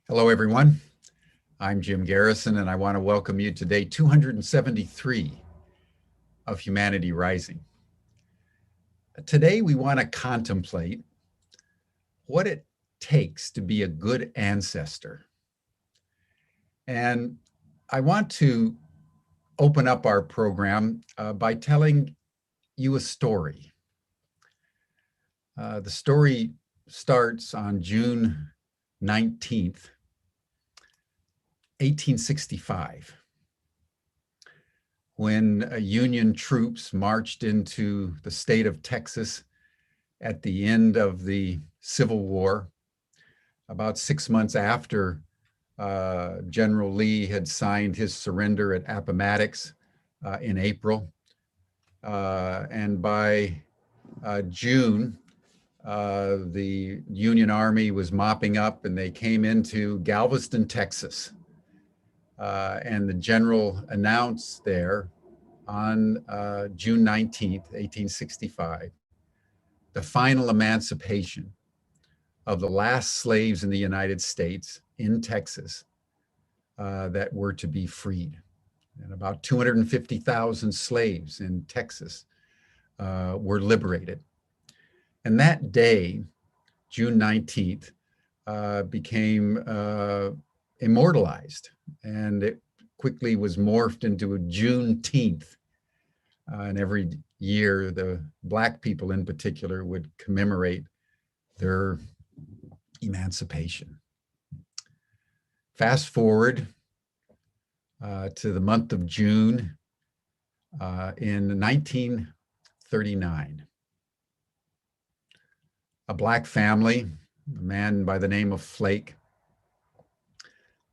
Hello, everyone. I'm Jim Garrison, and I want to welcome you to day 273 of Humanity Rising. Today, we want to contemplate what it takes to be a good ancestor. And I want to open up our program by telling you a story. The story starts on June 19th, 1865, when Union troops marched into the state of Texas at the end of the Civil War, about 6 months after General Lee had signed his surrender at Appomattox in April. And by June, the Union Army was mopping up and they came into Galveston, Texas. And the general announced there on June 19th, 1865, the final emancipation of the last slaves in the United States in Texas that were to be freed. And about 250,000 slaves in Texas were liberated. And that day, June 19th, became immortalized, and it quickly was morphed into a Juneteenth. And every year, the Black people in particular would commemorate their emancipation. Fast forward to the month of June in 1939. A Black family, a man by the name of Flake,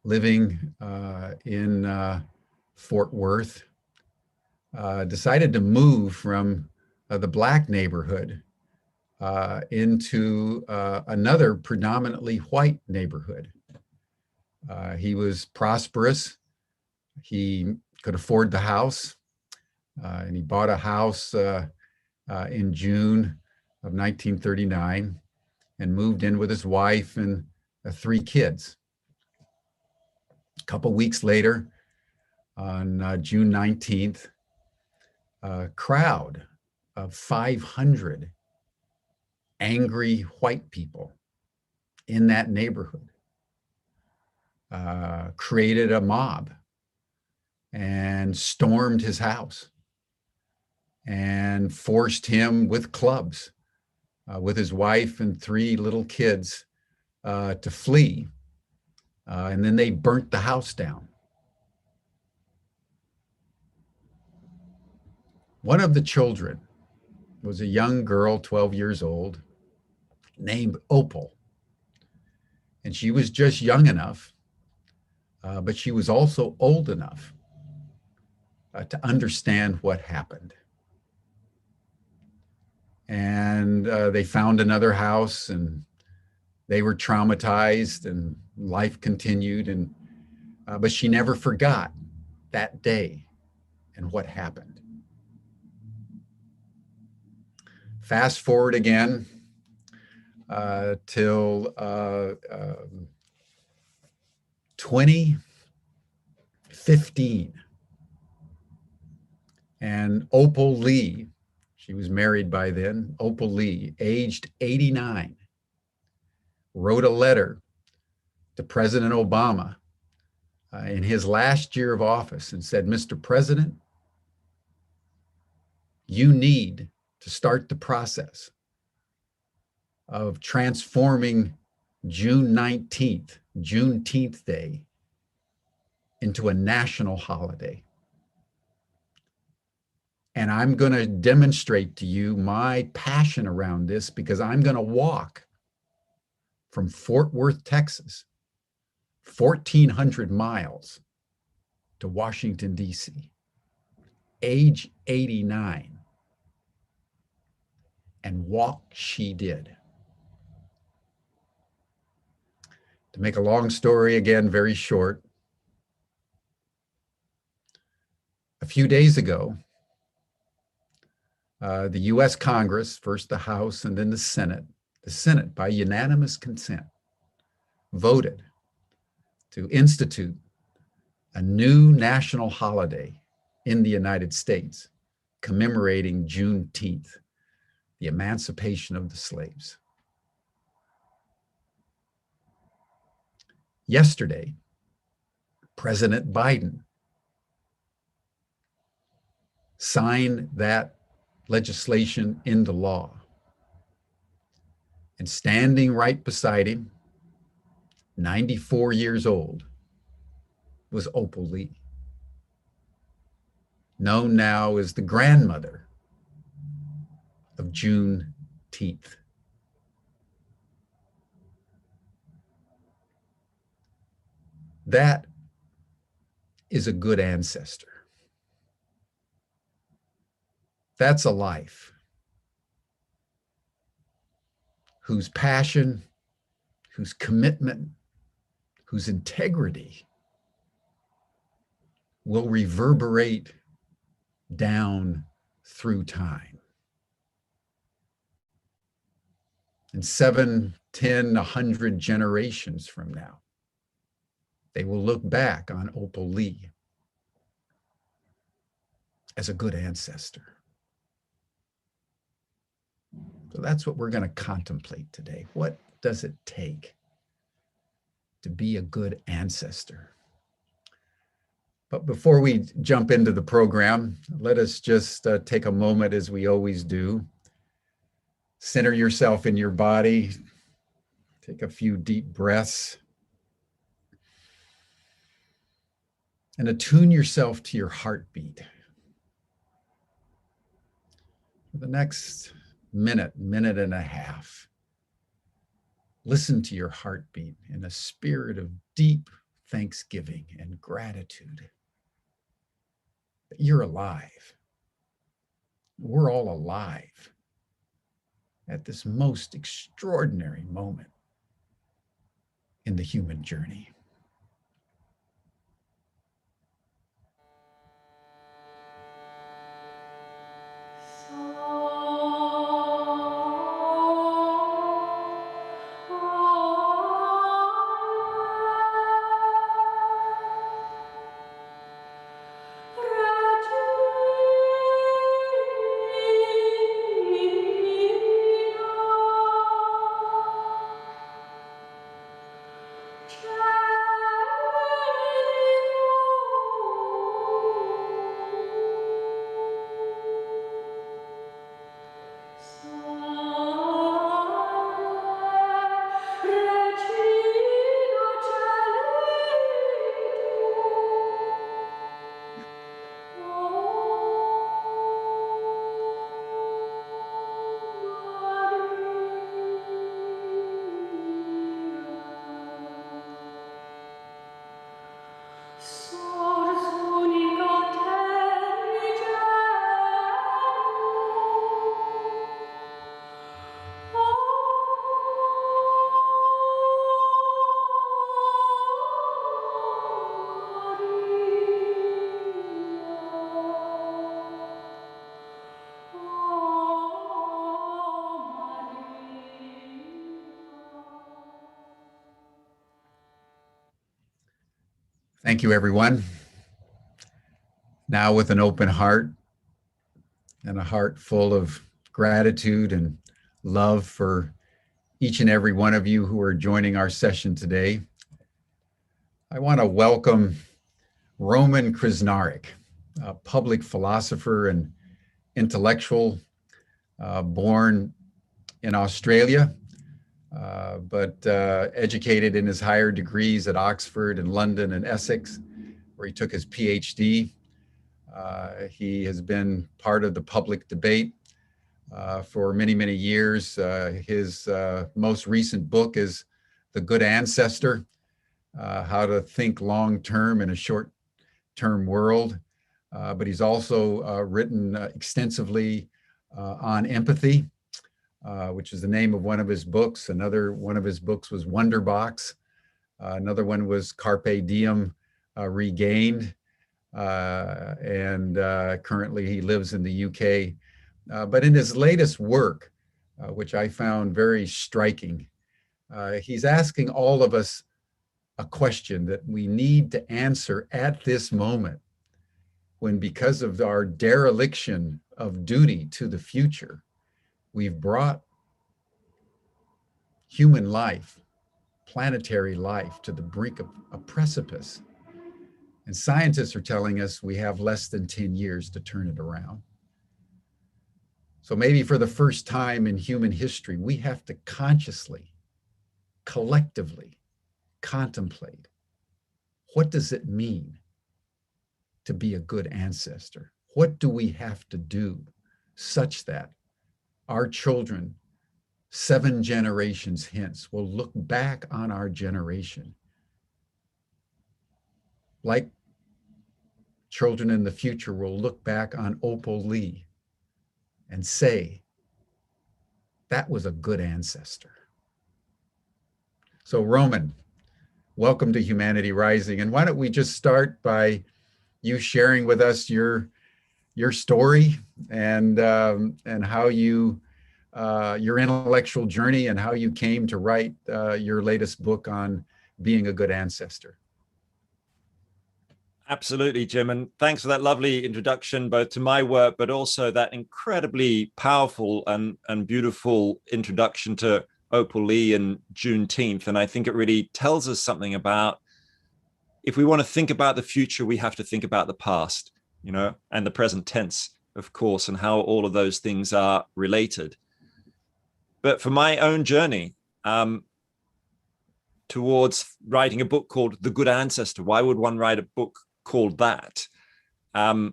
living in Fort Worth, decided to move from the Black neighborhood into another predominantly white neighborhood. He was prosperous. He could afford the house, and he bought a house in June of 1939 and moved in with his wife and 3 kids. A couple weeks later, on June 19th, a crowd of 500 angry white people in that neighborhood created a mob and stormed his house and forced him with clubs, with his wife and 3 little kids, to flee. And then they burnt the house down. One of the children was a young girl, 12 years old, named Opal. And she was just young enough, but she was also old enough to understand what happened. And they found another house, and they were traumatized, and life continued. And but she never forgot that day and what happened. Fast forward again till 2015. And Opal Lee, she was married by then, Opal Lee, aged 89, wrote a letter to President Obama in his last year of office and said, "Mr. President, you need to start the process of transforming June 19th, Juneteenth Day, into a national holiday. And I'm going to demonstrate to you my passion around this because I'm going to walk from Fort Worth, Texas, 1,400 miles to Washington, D.C., age 89. And walk she did." To make a long story, again, very short, a few days ago, the U.S. Congress, first the House and then the Senate by unanimous consent, voted to institute a new national holiday in the United States commemorating Juneteenth, the emancipation of the slaves. Yesterday, President Biden signed that legislation into law. And standing right beside him, 94 years old, was Opal Lee, known now as the grandmother of Juneteenth. That is a good ancestor. That's a life whose passion, whose commitment, whose integrity will reverberate down through time. And 7, 10, 100 generations from now, they will look back on Opal Lee as a good ancestor. So that's what we're going to contemplate today. What does it take to be a good ancestor? But before we jump into the program, let us just take a moment, as we always do. Center yourself in your body. Take a few deep breaths. And attune yourself to your heartbeat. For the next minute and a half, listen to your heartbeat in a spirit of deep thanksgiving and gratitude that you're alive. We're all alive at this most extraordinary moment in the human journey. Thank you, everyone. Now, with an open heart and a heart full of gratitude and love for each and every one of you who are joining our session today, I want to welcome Roman Krznaric, a public philosopher and intellectual born in Australia, but educated in his higher degrees at Oxford and London and Essex, where he took his PhD. He has been part of the public debate for many, many years. His most recent book is The Good Ancestor, How to Think Long-Term in a Short-Term World. But he's also written extensively on empathy, which is the name of one of his books. Another one of his books was Wonderbox. Another one was Carpe Diem Regained. And currently he lives in the UK. But in his latest work, which I found very striking, he's asking all of us a question that we need to answer at this moment, when because of our dereliction of duty to the future, we've brought human life, planetary life, to the brink of a precipice. And scientists are telling us we have less than 10 years to turn it around. So maybe for the first time in human history, we have to consciously, collectively contemplate, what does it mean to be a good ancestor? What do we have to do such that our children, 7 generations hence, will look back on our generation like children in the future will look back on Opal Lee and say, that was a good ancestor. So Roman, welcome to Humanity Rising. And why don't we just start by you sharing with us your story and how you, your intellectual journey and how you came to write your latest book on being a good ancestor. Absolutely, Jim. And thanks for that lovely introduction, both to my work, but also that incredibly powerful and beautiful introduction to Opal Lee and Juneteenth. And I think it really tells us something about, if we want to think about the future, we have to think about the past, you know, and the present tense, of course, and how all of those things are related. But for my own journey, towards writing a book called The Good Ancestor, why would one write a book called that? I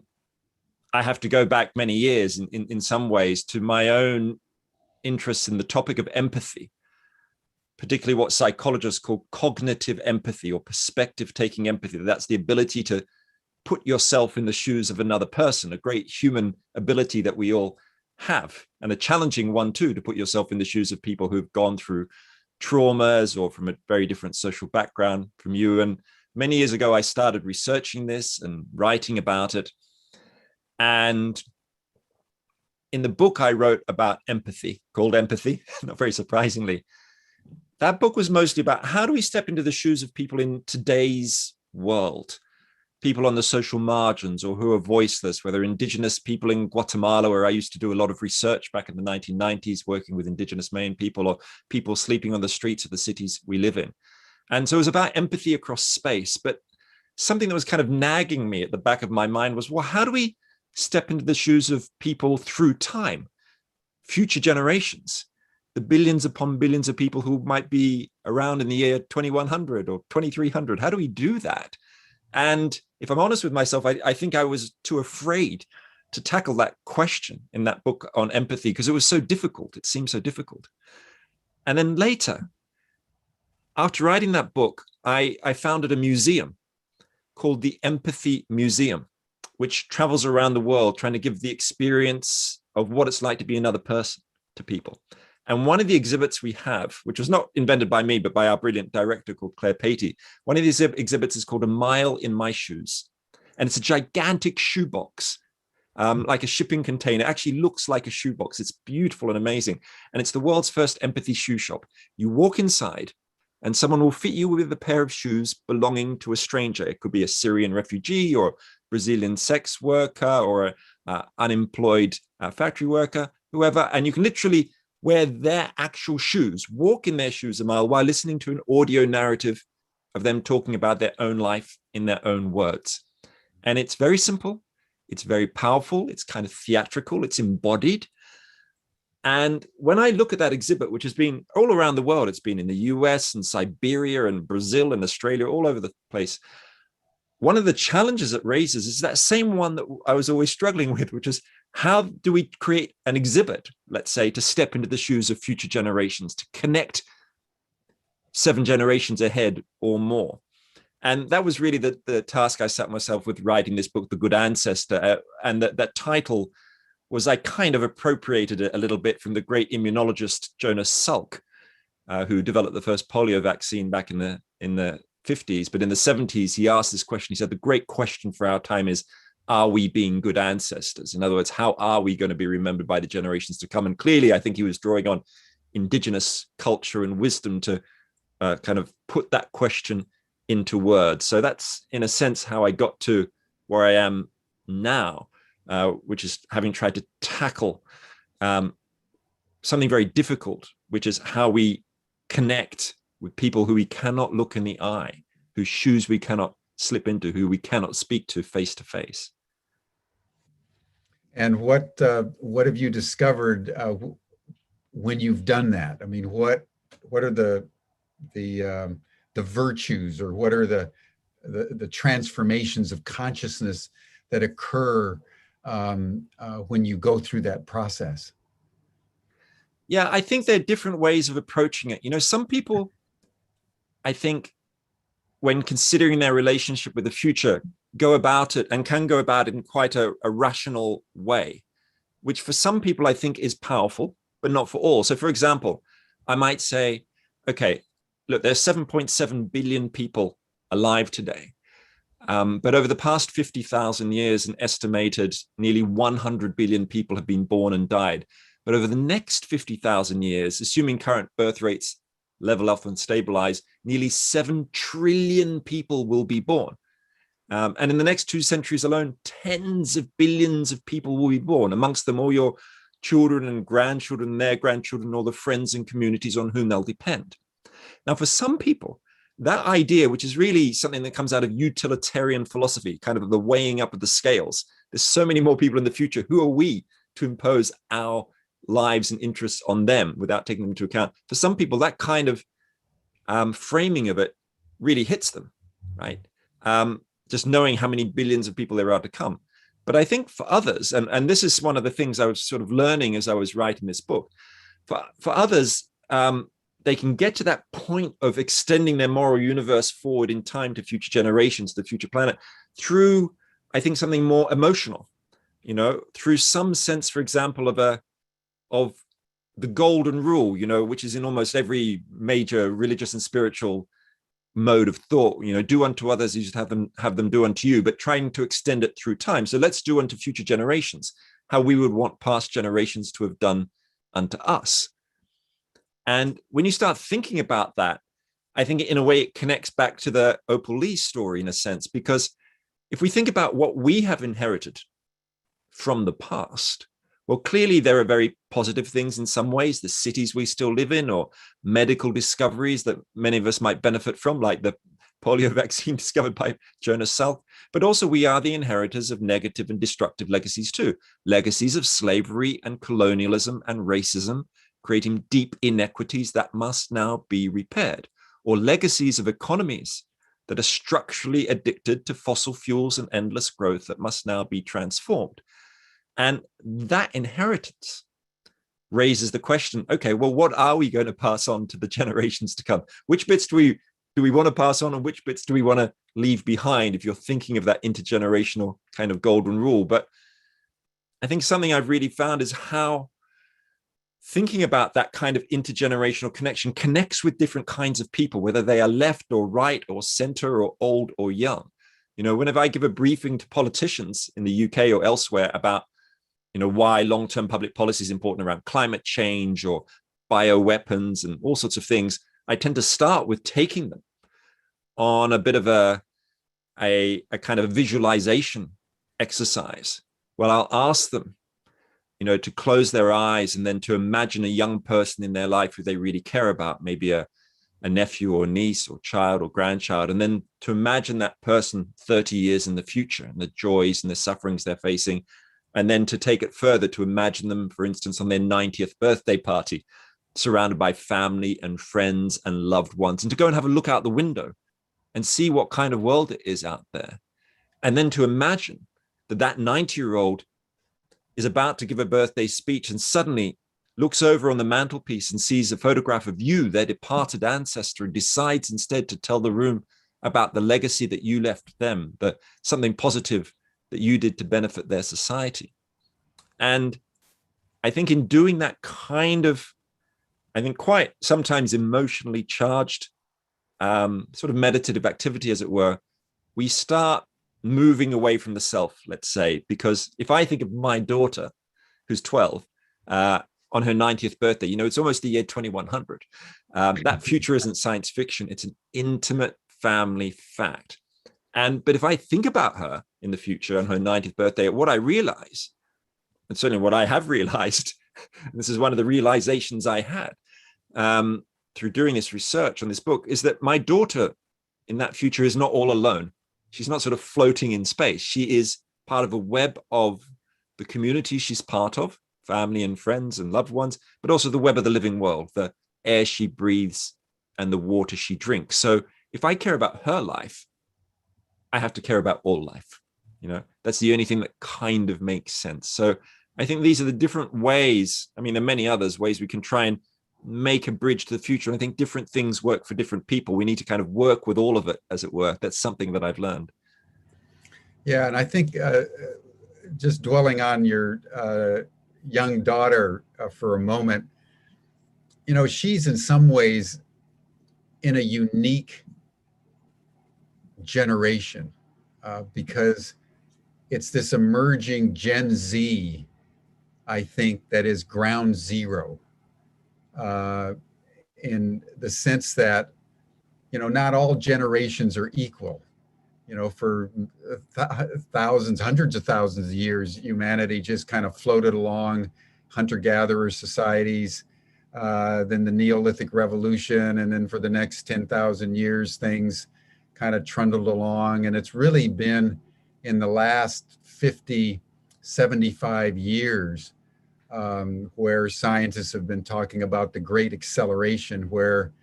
have to go back many years in some ways to my own interest in the topic of empathy, particularly what psychologists call cognitive empathy or perspective-taking empathy. That's the ability to put yourself in the shoes of another person, a great human ability that we all have, and a challenging one too, to put yourself in the shoes of people who've gone through traumas or from a very different social background from you. And many years ago, I started researching this and writing about it. And in the book I wrote about empathy, called Empathy, not very surprisingly, that book was mostly about how do we step into the shoes of people in today's world, people on the social margins or who are voiceless, whether indigenous people in Guatemala, where I used to do a lot of research back in the 1990s, working with indigenous Mayan people, or people sleeping on the streets of the cities we live in. And so it was about empathy across space. But something that was kind of nagging me at the back of my mind was, well, how do we step into the shoes of people through time, future generations, the billions upon billions of people who might be around in the year 2100 or 2300? How do we do that? And if I'm honest with myself, I think I was too afraid to tackle that question in that book on empathy because it was so difficult. It seemed so difficult. And then later, after writing that book, I founded a museum called the Empathy Museum, which travels around the world trying to give the experience of what it's like to be another person to people. And one of the exhibits we have, which was not invented by me, but by our brilliant director called Claire Patey, one of these exhibits is called A Mile in My Shoes. And it's a gigantic shoebox, like a shipping container. It actually looks like a shoebox. It's beautiful and amazing. And it's the world's first empathy shoe shop. You walk inside and someone will fit you with a pair of shoes belonging to a stranger. It could be a Syrian refugee or Brazilian sex worker or an unemployed factory worker, whoever. And you can literally wear their actual shoes, walk in their shoes a mile while listening to an audio narrative of them talking about their own life in their own words. And it's very simple. It's very powerful. It's kind of theatrical. It's embodied. And when I look at that exhibit, which has been all around the world, it's been in the US and Siberia and Brazil and Australia, all over the place. One of the challenges it raises is that same one that I was always struggling with, which is how do we create an exhibit, let's say, to step into the shoes of future generations, to connect 7 generations ahead or more? And that was really the task I set myself with writing this book, The Good Ancestor. And that title was, I kind of appropriated it a little bit from the great immunologist Jonas Salk, who developed the first polio vaccine back in the 50s. But in the 70s, he asked this question. He said, the great question for our time is, are we being good ancestors? In other words, how are we going to be remembered by the generations to come? And clearly, I think he was drawing on indigenous culture and wisdom to kind of put that question into words. So that's, in a sense, how I got to where I am now, which is having tried to tackle something very difficult, which is how we connect with people who we cannot look in the eye, whose shoes we cannot slip into, who we cannot speak to face to face. And what have you discovered when you've done that? I mean, what are the virtues, or what are the transformations of consciousness that occur when you go through that process? Yeah, I think there are different ways of approaching it. You know, some people, I think, when considering their relationship with the future, go about it and can go about it in quite a rational way, which for some people I think is powerful, but not for all. So, for example, I might say, okay, look, there's 7.7 billion people alive today. But over the past 50,000 years, an estimated nearly 100 billion people have been born and died. But over the next 50,000 years, assuming current birth rates level off and stabilize, nearly 7 trillion people will be born. And in the next 2 centuries alone, tens of billions of people will be born, amongst them all your children and grandchildren, and their grandchildren, all the friends and communities on whom they'll depend. Now, for some people, that idea, which is really something that comes out of utilitarian philosophy, kind of the weighing up of the scales, there's so many more people in the future. Who are we to impose our lives and interests on them without taking them into account? For some people, that kind of framing of it really hits them, right? Just knowing how many billions of people there are to come. But I think for others, and this is one of the things I was sort of learning as I was writing this book, for others, they can get to that point of extending their moral universe forward in time to future generations, the future planet, through, I think, something more emotional, you know, through some sense, for example, of the golden rule, you know, which is in almost every major religious and spiritual mode of thought, you know, do unto others as you have them do unto you, but trying to extend it through time. So let's do unto future generations how we would want past generations to have done unto us. And when you start thinking about that, I think in a way it connects back to the Opal Lee story in a sense, because if we think about what we have inherited from the past, well, clearly there are very positive things in some ways, the cities we still live in, or medical discoveries that many of us might benefit from, like the polio vaccine discovered by Jonas Salk. But also we are the inheritors of negative and destructive legacies too, legacies of slavery and colonialism and racism, creating deep inequities that must now be repaired, or legacies of economies that are structurally addicted to fossil fuels and endless growth that must now be transformed. And that inheritance raises the question, okay, well, what are we going to pass on to the generations to come? Which bits do we want to pass on, and which bits do we want to leave behind, if you're thinking of that intergenerational kind of golden rule? But I think something I've really found is how thinking about that kind of intergenerational connection connects with different kinds of people, whether they are left or right or center or old or young. You know, whenever I give a briefing to politicians in the UK or elsewhere about, you know, why long-term public policy is important around climate change or bioweapons and all sorts of things, I tend to start with taking them on a bit of a kind of visualization exercise. Well, I'll ask them, you know, to close their eyes and then to imagine a young person in their life who they really care about, maybe a nephew or niece or child or grandchild, and then to imagine that person 30 years in the future and the joys and the sufferings they're facing, and then to take it further, to imagine them, for instance, on their 90th birthday party, surrounded by family and friends and loved ones, and to go and have a look out the window and see what kind of world it is out there. And then to imagine that 90-year-old is about to give a birthday speech and suddenly looks over on the mantelpiece and sees a photograph of you, their departed ancestor, and decides instead to tell the room about the legacy that you left them, that something positive that you did to benefit their society. And I think in doing that kind of, I think quite sometimes emotionally charged sort of meditative activity, as it were, we start moving away from the self, let's say, because if I think of my daughter, who's 12, on her 90th birthday, you know, it's almost the year 2100. That future isn't science fiction. It's an intimate family fact. But if I think about her in the future on her 90th birthday, what I realize, and certainly what I have realized, and this is one of the realizations I had through doing this research on this book, is that my daughter in that future is not all alone. She's not sort of floating in space. She is part of a web of the community she's part of, family and friends and loved ones, but also the web of the living world, the air she breathes and the water she drinks. So if I care about her life, I have to care about all life. That's the only thing that kind of makes sense. So I think these are the different ways. I mean, there are many others ways we can try and make a bridge to the future. And I think different things work for different people. We need to kind of work with all of it, as it were. That's something that I've learned. Yeah, and I think just dwelling on your young daughter for a moment, she's in some ways in a unique generation because it's this emerging Gen Z, I think, that is ground zero in the sense that, not all generations are equal. For thousands, hundreds of thousands of years, humanity just kind of floated along, hunter-gatherer societies, then the Neolithic Revolution, and then for the next 10,000 years, things kind of trundled along. And it's really been in the last 50, 75 years where scientists have been talking about the Great Acceleration, where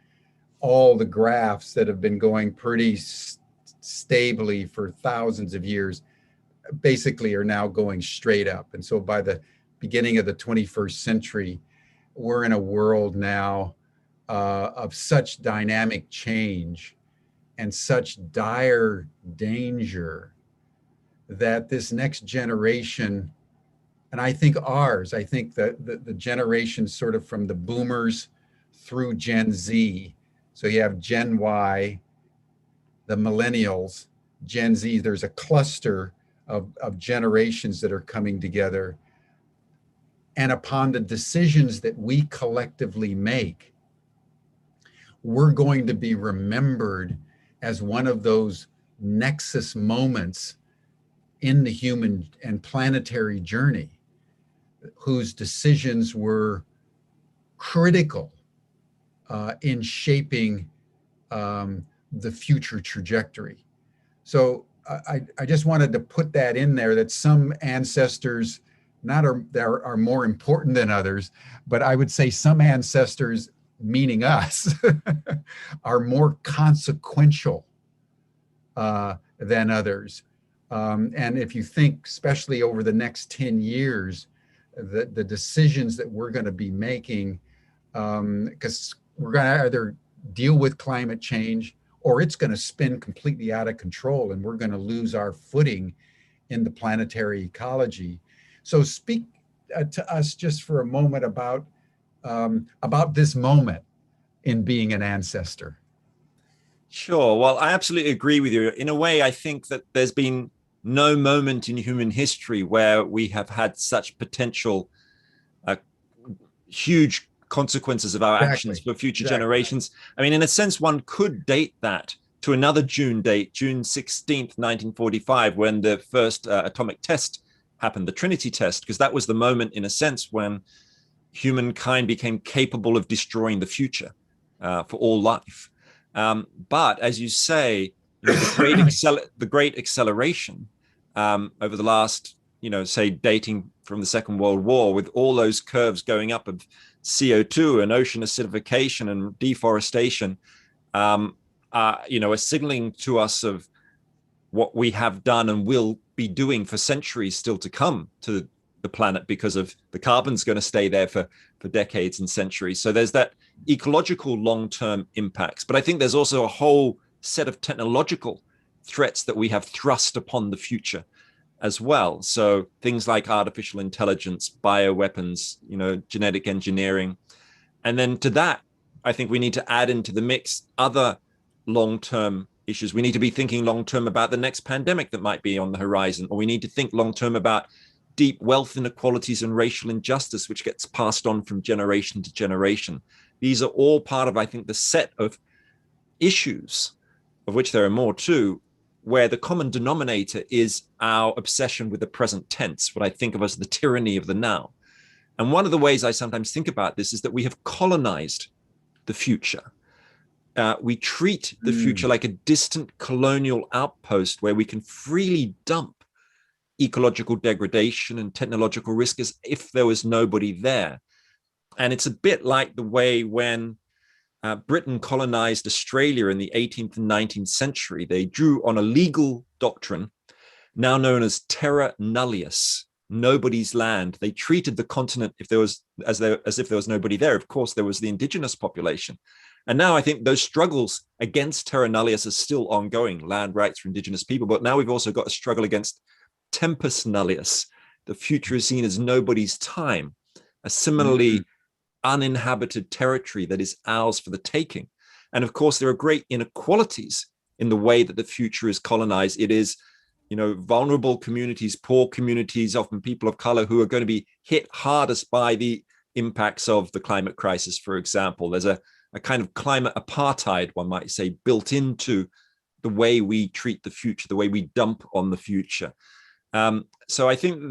all the graphs that have been going pretty stably for thousands of years basically are now going straight up. And so by the beginning of the 21st century, we're in a world now of such dynamic change and such dire danger that this next generation, and I think that the generation sort of from the boomers through Gen Z, so you have Gen Y, the millennials, Gen Z, there's a cluster of generations that are coming together. And upon the decisions that we collectively make, we're going to be remembered as one of those nexus moments in the human and planetary journey whose decisions were critical in shaping the future trajectory. So I just wanted to put that in there, that some ancestors are more important than others, but I would say some ancestors, meaning us, are more consequential than others. And if you think, especially over the next 10 years, the decisions that we're going to be making, because we're going to either deal with climate change or it's going to spin completely out of control and we're going to lose our footing in the planetary ecology. So speak to us just for a moment about this moment in being an ancestor. Sure. Well, I absolutely agree with you. In a way, I think that there's been no moment in human history where we have had such potential huge consequences of our actions for future generations. I mean, in a sense, one could date that to another June date, June 16th, 1945, when the first atomic test happened, the Trinity test, because that was the moment, in a sense, when humankind became capable of destroying the future for all life. But as you say, the great acceleration over the last, say, dating from the Second World War, with all those curves going up of CO2 and ocean acidification and deforestation, are signaling to us of what we have done and will be doing for centuries still to come to the planet, because of the carbon's going to stay there for decades and centuries. So there's that ecological long-term impacts. But I think there's also a whole set of technological threats that we have thrust upon the future as well. So things like artificial intelligence, bioweapons, genetic engineering. And then to that, I think we need to add into the mix other long-term issues. We need to be thinking long-term about the next pandemic that might be on the horizon, or we need to think long-term about deep wealth inequalities and racial injustice, which gets passed on from generation to generation. These are all part of, I think, the set of issues of which there are more too, where the common denominator is our obsession with the present tense, what I think of as the tyranny of the now. And one of the ways I sometimes think about this is that we have colonized the future. We treat the future like a distant colonial outpost where we can freely dump ecological degradation and technological risk as if there was nobody there. And it's a bit like the way when Britain colonized Australia in the 18th and 19th century. They drew on a legal doctrine now known as terra nullius, nobody's land. They treated the continent as if there was nobody there. Of course, there was the indigenous population. And now I think those struggles against terra nullius are still ongoing, land rights for indigenous people. But now we've also got a struggle against tempus nullius. The future is seen as nobody's time, a similarly uninhabited territory that is ours for the taking. And of course, there are great inequalities in the way that the future is colonized. It is, vulnerable communities, poor communities, often people of color, who are going to be hit hardest by the impacts of the climate crisis, for example. There's a kind of climate apartheid, one might say, built into the way we treat the future, the way we dump on the future. So I think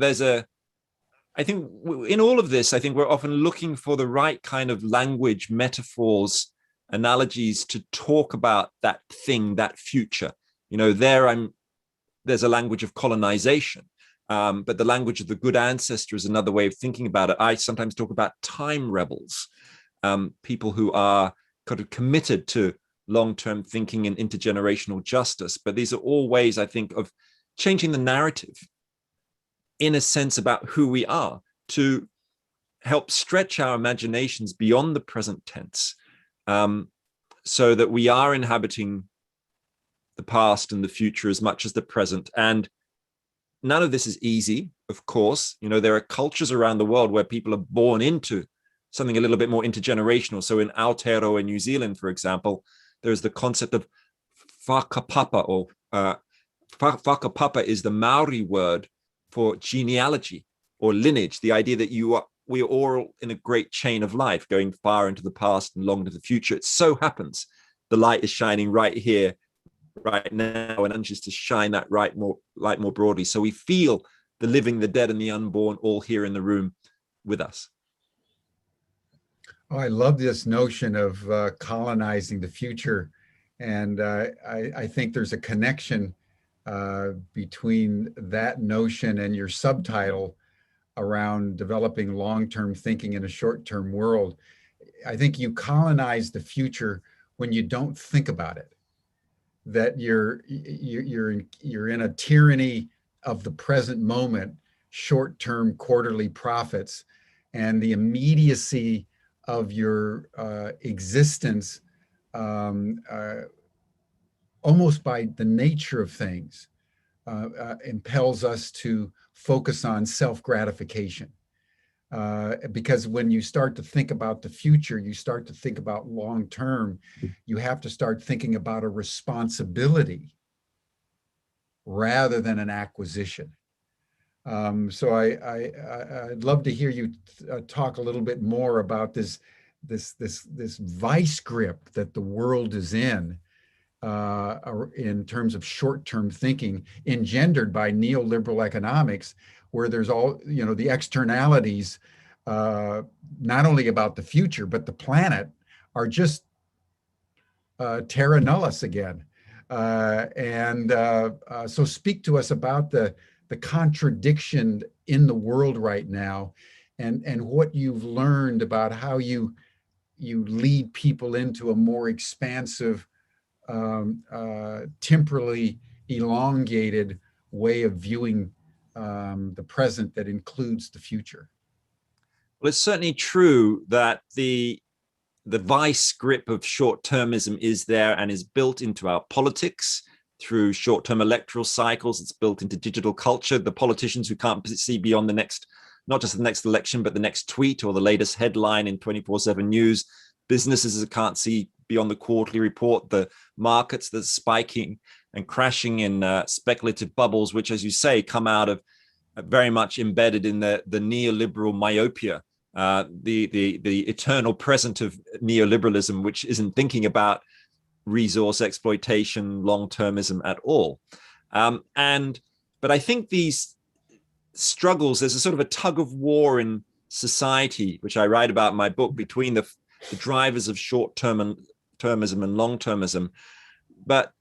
in all of this, I think we're often looking for the right kind of language, metaphors, analogies to talk about that thing, that future. There's a language of colonization, but the language of the good ancestor is another way of thinking about it. I sometimes talk about time rebels, people who are kind of committed to long-term thinking and intergenerational justice. But these are all ways, I think, of changing the narrative in a sense about who we are, to help stretch our imaginations beyond the present tense, so that we are inhabiting the past and the future as much as the present. And none of this is easy, of course. There are cultures around the world where people are born into something a little bit more intergenerational. So in Aotearoa in New Zealand, for example, there's the concept of whakapapa, or whakapapa is the Maori word for genealogy or lineage, the idea that we are all in a great chain of life, going far into the past and long into the future. It so happens the light is shining right here, right now, and manages to shine that light more broadly. So we feel the living, the dead, and the unborn all here in the room with us. Oh, I love this notion of colonizing the future. And I think there's a connection between that notion and your subtitle around developing long-term thinking in a short-term world. I think you colonize the future when you don't think about it, that you're in a tyranny of the present moment, short-term quarterly profits, and the immediacy of your existence, almost by the nature of things, impels us to focus on self-gratification. Because when you start to think about the future, you start to think about long-term, you have to start thinking about a responsibility rather than an acquisition. So I'd love to hear you talk a little bit more about this vice grip that the world is in terms of short-term thinking engendered by neoliberal economics, where there's all, the externalities, not only about the future, but the planet, are just terra nullius again. So speak to us about the contradiction in the world right now, and what you've learned about how you lead people into a more expansive, temporally elongated way of viewing the present that includes the future. Well, it's certainly true that the vice grip of short-termism is there and is built into our politics through short-term electoral cycles. It's built into digital culture. The politicians who can't see beyond not just the next election, but the next tweet or the latest headline in 24/7 news. Businesses that can't see beyond the quarterly report, the markets that's spiking and crashing in speculative bubbles, which, as you say, come out of very much embedded in the neoliberal myopia, the eternal present of neoliberalism, which isn't thinking about resource exploitation, long-termism at all. But I think these struggles, there's a sort of a tug of war in society, which I write about in my book, between the drivers of short-termism and long-termism. But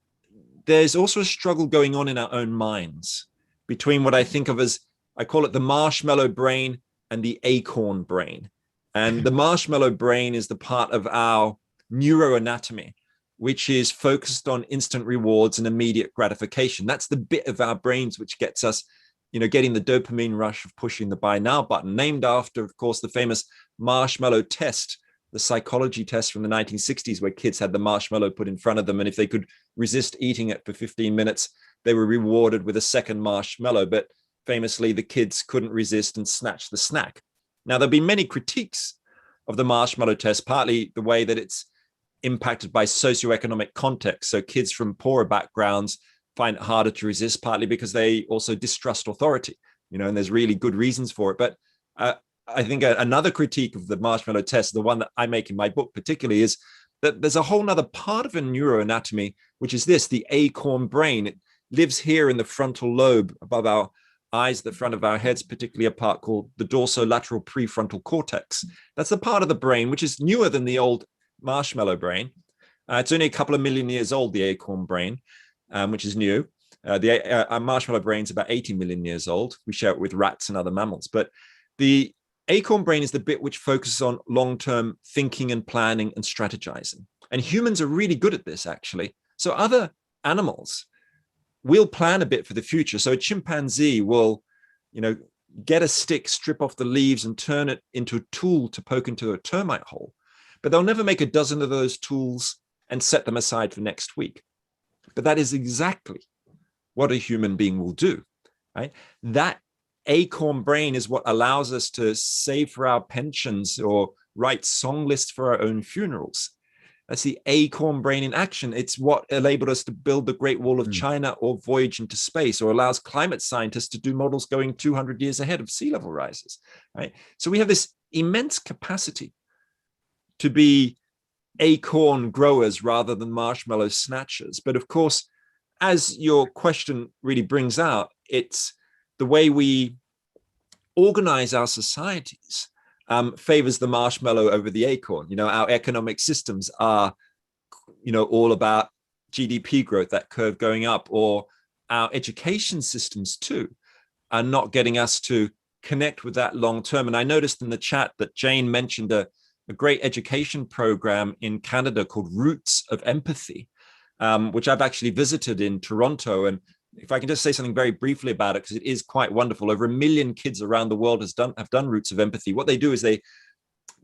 there's also a struggle going on in our own minds between what I think of as, I call it the marshmallow brain and the acorn brain. And the marshmallow brain is the part of our neuroanatomy, which is focused on instant rewards and immediate gratification. That's the bit of our brains which gets us, getting the dopamine rush of pushing the buy now button, named after, of course, the famous marshmallow test, the psychology test from the 1960s, where kids had the marshmallow put in front of them. And if they could resist eating it for 15 minutes, they were rewarded with a second marshmallow. But famously, the kids couldn't resist and snatched the snack. Now, there have been many critiques of the marshmallow test, partly the way that it's impacted by socioeconomic context. So kids from poorer backgrounds find it harder to resist, partly because they also distrust authority, and there's really good reasons for it. But I think another critique of the marshmallow test, the one that I make in my book particularly, is that there's a whole nother part of a neuroanatomy, which is this, the acorn brain. It lives here in the frontal lobe above our eyes, the front of our heads, particularly a part called the dorsolateral prefrontal cortex. That's the part of the brain which is newer than the old marshmallow brain. It's only a couple of million years old, the acorn brain, which is new. Our marshmallow brain is about 80 million years old. We share it with rats and other mammals. But the acorn brain is the bit which focuses on long-term thinking and planning and strategizing. And humans are really good at this, actually. So other animals will plan a bit for the future. So a chimpanzee will, get a stick, strip off the leaves and turn it into a tool to poke into a termite hole. But they'll never make a dozen of those tools and set them aside for next week. But that is exactly what a human being will do, right? That acorn brain is what allows us to save for our pensions or write song lists for our own funerals. That's the acorn brain in action. It's what enabled us to build the Great Wall of China or voyage into space, or allows climate scientists to do models going 200 years ahead of sea level rises, right? So we have this immense capacity to be acorn growers rather than marshmallow snatchers. But of course, as your question really brings out, it's the way we organize our societies favors the marshmallow over the acorn. Our economic systems are, all about GDP growth, that curve going up, or our education systems too are not getting us to connect with that long term. And I noticed in the chat that Jane mentioned a great education program in Canada called Roots of Empathy, which I've actually visited in Toronto. And if I can just say something very briefly about it, because it is quite wonderful. Over 1 million kids around the world have done Roots of Empathy. What they do is they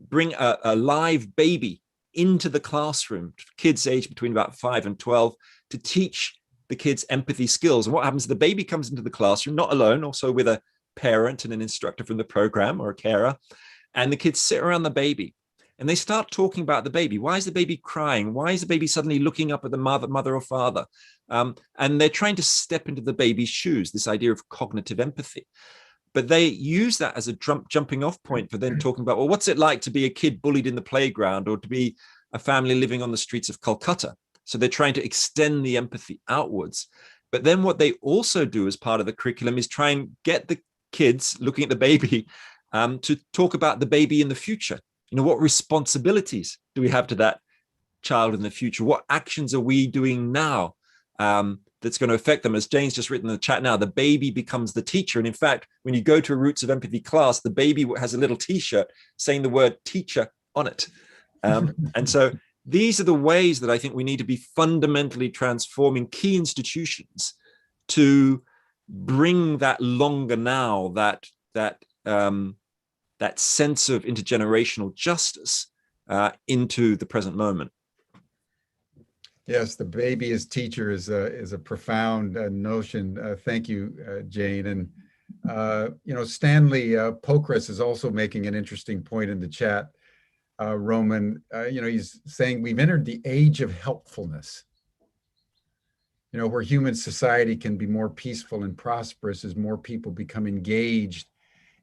bring a live baby into the classroom, kids aged between about 5 and 12, to teach the kids empathy skills. And what happens, the baby comes into the classroom, not alone, also with a parent and an instructor from the program or a carer. And the kids sit around the baby and they start talking about the baby. Why is the baby crying? Why is the baby suddenly looking up at the mother or father? And they're trying to step into the baby's shoes, this idea of cognitive empathy. But they use that as a jumping off point for then talking about, well, what's it like to be a kid bullied in the playground, or to be a family living on the streets of Calcutta? So they're trying to extend the empathy outwards. But then what they also do as part of the curriculum is try and get the kids looking at the baby to talk about the baby in the future. What responsibilities do we have to that child in the future? What actions are we doing now that's going to affect them? As Jane's just written in the chat now, the baby becomes the teacher. And in fact, when you go to a Roots of Empathy class, the baby has a little T-shirt saying the word teacher on it. And so these are the ways that I think we need to be fundamentally transforming key institutions to bring that longer now, that sense of intergenerational justice into the present moment. Yes, the baby as teacher is a profound notion. Thank you, Jane. And Stanley Pokris is also making an interesting point in the chat. Roman, he's saying we've entered the age of helpfulness. Where human society can be more peaceful and prosperous as more people become engaged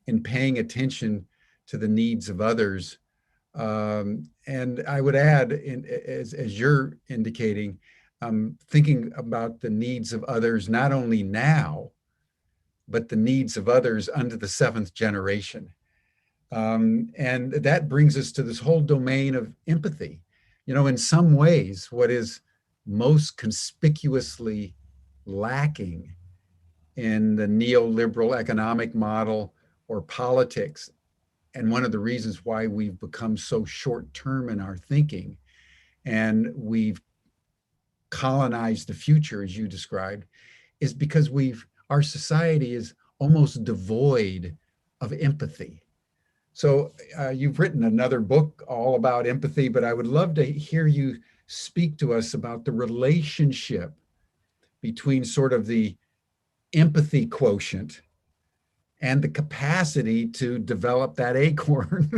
in paying attention to the needs of others And I would add, as you're indicating, thinking about the needs of others, not only now, but the needs of others under the seventh generation. And that brings us to this whole domain of empathy. You know, in some ways, what is most conspicuously lacking in the neoliberal economic model or politics, and one of the reasons why we've become so short term in our thinking and we've colonized the future, as you described, is because our society is almost devoid of empathy. So you've written another book all about empathy, but I would love to hear you speak to us about the relationship between sort of the empathy quotient and the capacity to develop that acorn.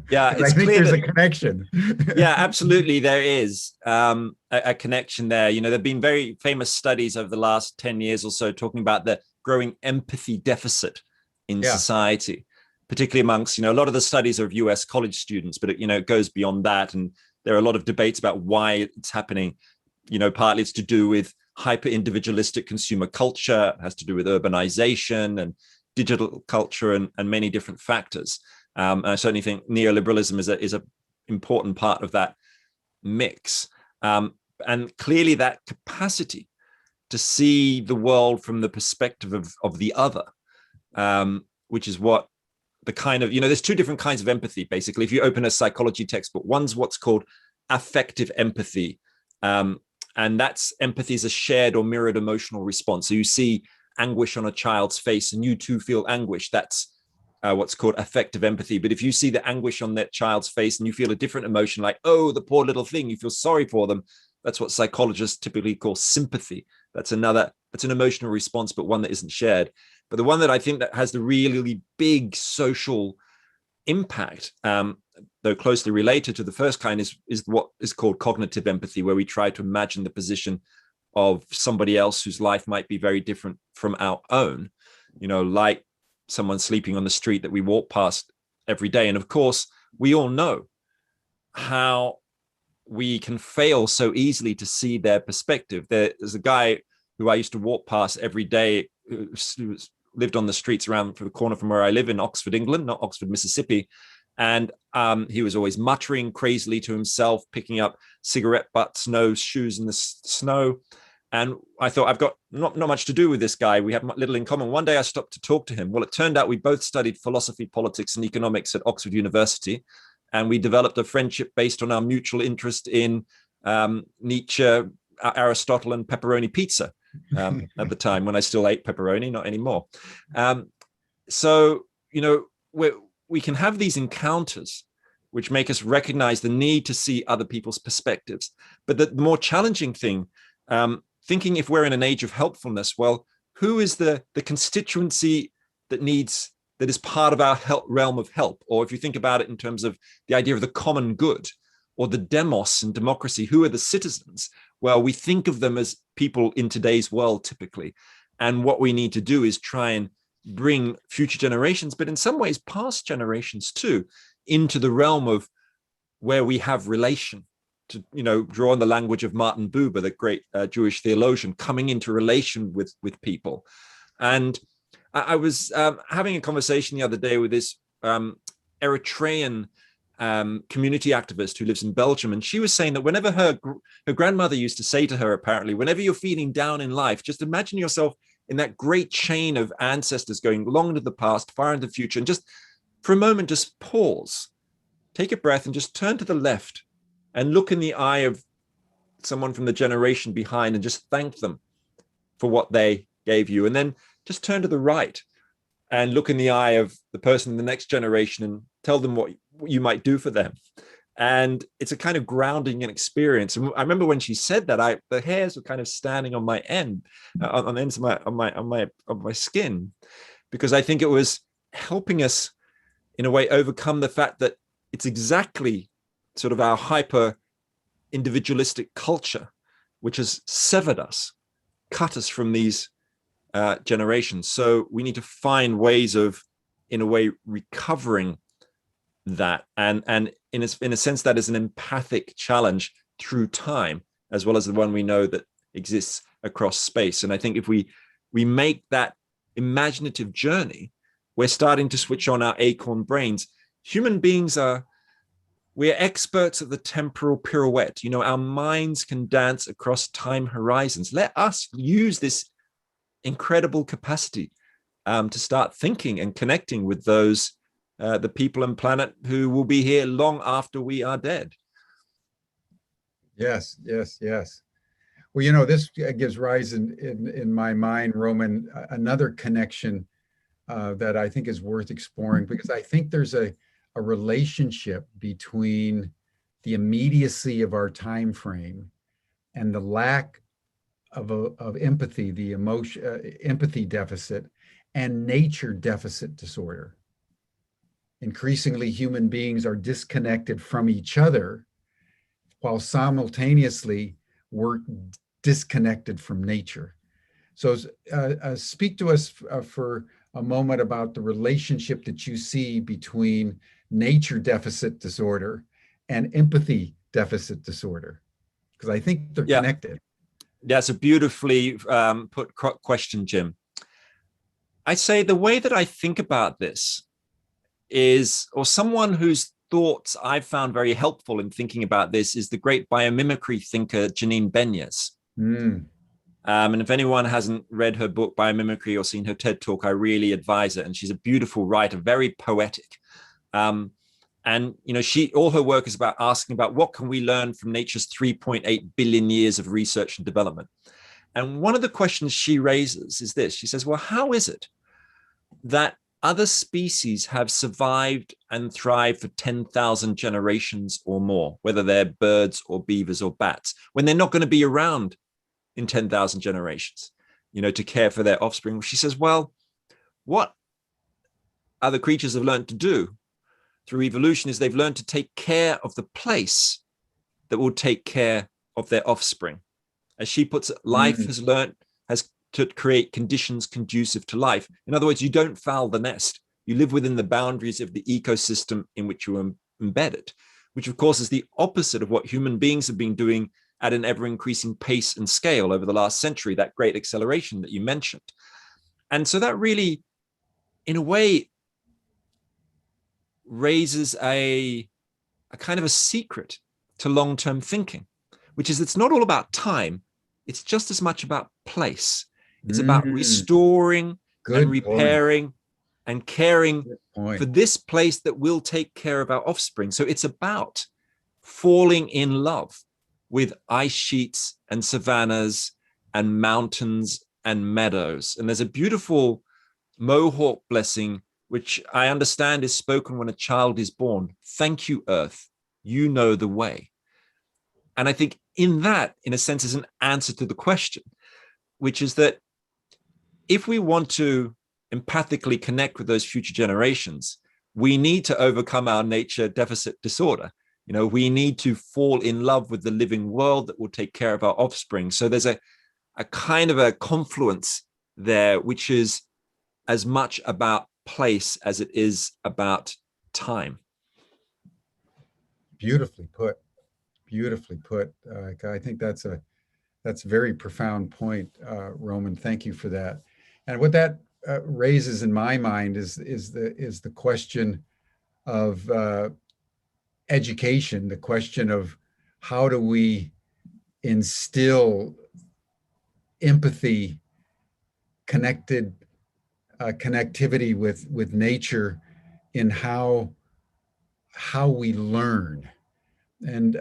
Yeah, I it's think clear there's that, a connection. yeah, absolutely, there is a connection there. You know, there have been very famous studies over the last 10 years or so talking about the growing empathy deficit in Yeah. society, particularly amongst, you know, a lot of the studies are of US college students, but it goes beyond that. And there are a lot of debates about why it's happening. You know, partly it's to do with hyper individualistic consumer culture, it has to do with urbanization and digital culture and many different factors. And I certainly think neoliberalism is a important part of that mix. And clearly that capacity to see the world from the perspective of the other, which is what the kind of, there's two different kinds of empathy, basically. If you open a psychology textbook, one's what's called affective empathy. And that's empathy is a shared or mirrored emotional response. So you see anguish on a child's face and you too feel anguish. That's what's called affective empathy. But if you see the anguish on that child's face and you feel a different emotion, like, oh, the poor little thing, you feel sorry for them, that's what psychologists typically call sympathy. That's an emotional response, but one that isn't shared. But the one that I think that has the really big social impact, though closely related to the first kind, is what is called cognitive empathy, where we try to imagine the position of somebody else whose life might be very different from our own, like someone sleeping on the street that we walk past every day. And of course, we all know how we can fail so easily to see their perspective. There's a guy who I used to walk past every day who lived on the streets around the corner from where I live in Oxford, England, not Oxford, Mississippi. And he was always muttering crazily to himself, picking up cigarette butts, nose, shoes in the snow. And I thought, I've got not much to do with this guy. We have little in common. One day I stopped to talk to him. Well, it turned out we both studied philosophy, politics, and economics at Oxford University. And we developed a friendship based on our mutual interest in Nietzsche, Aristotle, and pepperoni pizza at the time, when I still ate pepperoni, not anymore. So, we can have these encounters which make us recognize the need to see other people's perspectives. But the more challenging thing, thinking if we're in an age of helpfulness, well, who is the constituency that is part of our realm of help? Or if you think about it in terms of the idea of the common good or the demos in democracy, who are the citizens? Well, we think of them as people in today's world typically. And what we need to do is try and bring future generations, but in some ways past generations too, into the realm of where we have relation, to draw on the language of Martin Buber, the great Jewish theologian, coming into relation with people. And I was having a conversation the other day with this Eritrean community activist who lives in Belgium, and she was saying that whenever her grandmother used to say to her, apparently, whenever you're feeling down in life, just imagine yourself in that great chain of ancestors going long into the past, far into the future, and just for a moment, just pause, take a breath, and just turn to the left and look in the eye of someone from the generation behind and just thank them for what they gave you. And then just turn to the right and look in the eye of the person in the next generation and tell them what you might do for them. And it's a kind of grounding and experience. And I remember when she said that, the hairs were kind of standing on my end, on the ends of my skin, because I think it was helping us in a way overcome the fact that it's exactly sort of our hyper individualistic culture which has severed us, cut us from these generations. So we need to find ways of, in a way, recovering that, and in a sense that is an empathic challenge through time, as well as the one we know that exists across space. And I think if we make that imaginative journey, we're starting to switch on our acorn brains. Human beings we're experts at the temporal pirouette. Our minds can dance across time horizons. Let us use this incredible capacity to start thinking and connecting with those the people and planet who will be here long after we are dead. Yes, yes, yes. Well, this gives rise in my mind, Roman, another connection that I think is worth exploring, because I think there's a relationship between the immediacy of our time frame and the lack of empathy, the empathy deficit, and nature deficit disorder. Increasingly, human beings are disconnected from each other while simultaneously we're disconnected from nature. So speak to us for a moment about the relationship that you see between nature deficit disorder and empathy deficit disorder, because I think they're connected. That's a beautifully put question, Jim. I say the way that I think about this is, or someone whose thoughts I've found very helpful in thinking about this, is the great biomimicry thinker Janine Benyus. And if anyone hasn't read her book Biomimicry or seen her TED talk, I really advise it. And she's a beautiful writer, very poetic. And all her work is about asking about what can we learn from nature's 3.8 billion years of research and development. And one of the questions she raises is this. She says, well, how is it that other species have survived and thrived for 10,000 generations or more, whether they're birds or beavers or bats, when they're not going to be around in 10,000 generations, to care for their offspring? She says, well, what other creatures have learned to do through evolution is they've learned to take care of the place that will take care of their offspring. As she puts it, life has to create conditions conducive to life. In other words, you don't foul the nest. You live within the boundaries of the ecosystem in which you are embedded, which of course is the opposite of what human beings have been doing at an ever-increasing pace and scale over the last century, that great acceleration that you mentioned. And so that really, in a way, raises a kind of a secret to long-term thinking, which is it's not all about time. It's just as much about place. It's about restoring and repairing and caring for this place that will take care of our offspring. So it's about falling in love with ice sheets and savannas and mountains and meadows. And there's a beautiful Mohawk blessing, which I understand is spoken when a child is born. Thank you, Earth. You know the way. And I think in that, in a sense, is an answer to the question, which is that if we want to empathically connect with those future generations, we need to overcome our nature deficit disorder. We need to fall in love with the living world that will take care of our offspring. So there's a kind of a confluence there, which is as much about place as it is about time. Beautifully put. Beautifully put. I think that's a very profound point, Roman. Thank you for that. And what that raises in my mind is the question of education, the question of how do we instill empathy, connectivity with nature in how we learn and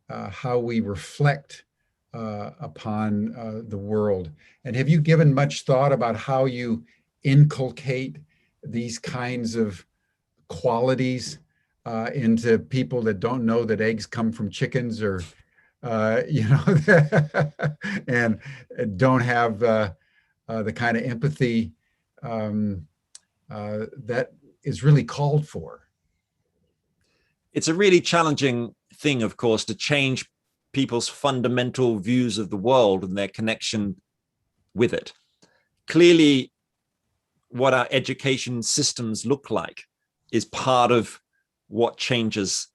how we reflect upon the world. And have you given much thought about how you inculcate these kinds of qualities into people that don't know that eggs come from chickens, or and don't have the kind of empathy that is really called for? It's a really challenging thing, of course, to change people's fundamental views of the world and their connection with it. Clearly, what our education systems look like is part of what changes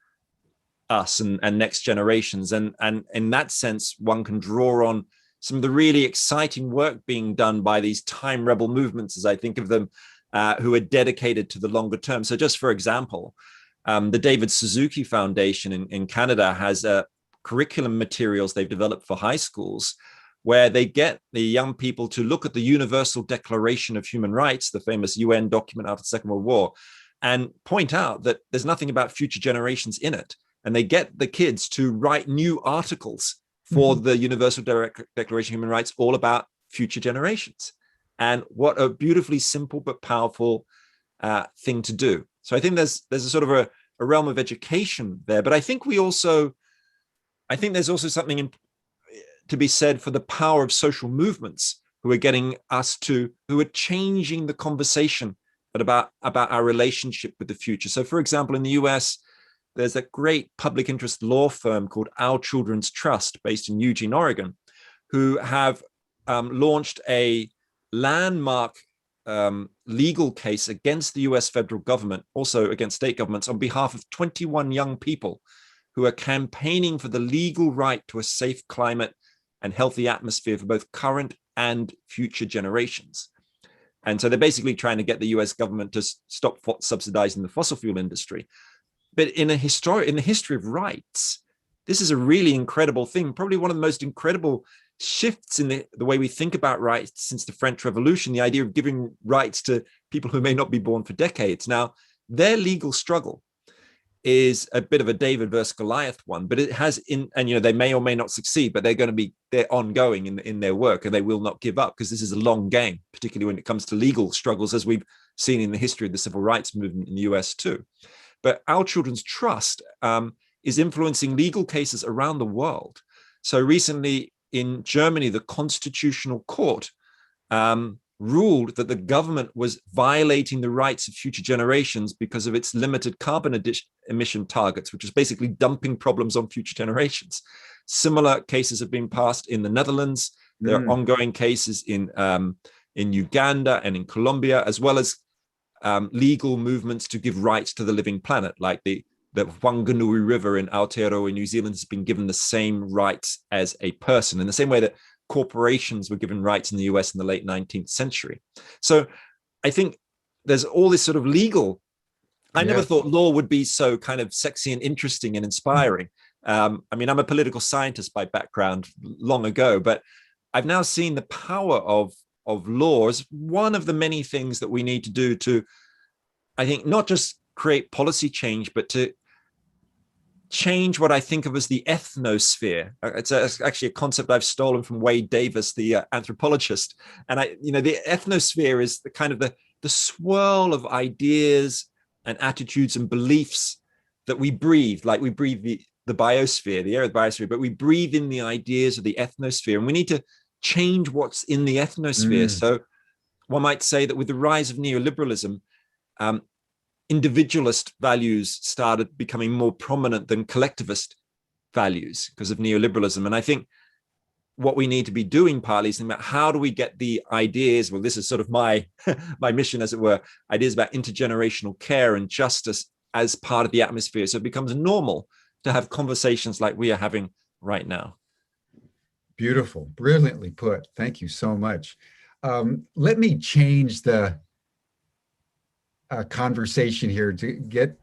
us and next generations. And in that sense, one can draw on some of the really exciting work being done by these time rebel movements, as I think of them, who are dedicated to the longer term. So just for example, the David Suzuki Foundation in Canada has curriculum materials they've developed for high schools where they get the young people to look at the Universal Declaration of Human Rights, the famous UN document after the Second World War, and point out that there's nothing about future generations in it. And they get the kids to write new articles for the Universal Declaration of Human Rights all about future generations. And what a beautifully simple but powerful thing to do. So I think there's a sort of a realm of education there. But I think there's also something to be said for the power of social movements who are changing the conversation about our relationship with the future. So for example, in the US, there's a great public interest law firm called Our Children's Trust based in Eugene, Oregon, who have launched a landmark legal case against the US federal government, also against state governments, on behalf of 21 young people who are campaigning for the legal right to a safe climate and healthy atmosphere for both current and future generations. And so they're basically trying to get the US government to stop subsidizing the fossil fuel industry. But in the history of rights, this is a really incredible thing, probably one of the most incredible shifts in the way we think about rights since the French Revolution, the idea of giving rights to people who may not be born for decades. Now, their legal struggle is a bit of a David versus Goliath one, but it has they may or may not succeed, but they're ongoing in their work, and they will not give up because this is a long game, particularly when it comes to legal struggles, as we've seen in the history of the civil rights movement in the US too. But Our Children's Trust is influencing legal cases around the world. So recently in Germany, the Constitutional Court ruled that the government was violating the rights of future generations because of its limited carbon emission targets, which is basically dumping problems on future generations. Similar cases have been passed in the Netherlands. There are ongoing cases in Uganda and in Colombia, as well as legal movements to give rights to the living planet, like the Whanganui River in Aotearoa in New Zealand has been given the same rights as a person, in the same way that corporations were given rights in the US in the late 19th century. So I think there's all this sort of legal. I never thought law would be so kind of sexy and interesting and inspiring. I mean, I'm a political scientist by background long ago, but I've now seen the power of law as one of the many things that we need to do to, I think, not just create policy change, but to change what I think of as the ethnosphere. It's actually a concept I've stolen from Wade Davis, the anthropologist. And the ethnosphere is the kind of the swirl of ideas and attitudes and beliefs that we breathe, like we breathe the biosphere, the air of the biosphere, but we breathe in the ideas of the ethnosphere. And we need to change what's in the ethnosphere. So one might say that with the rise of neoliberalism, individualist values started becoming more prominent than collectivist values because of neoliberalism. And I think what we need to be doing partly is think about how do we get the ideas, well, this is sort of my mission, as it were, ideas about intergenerational care and justice as part of the atmosphere. So it becomes normal to have conversations like we are having right now. Beautiful, brilliantly put. Thank you so much. Let me change the conversation here to get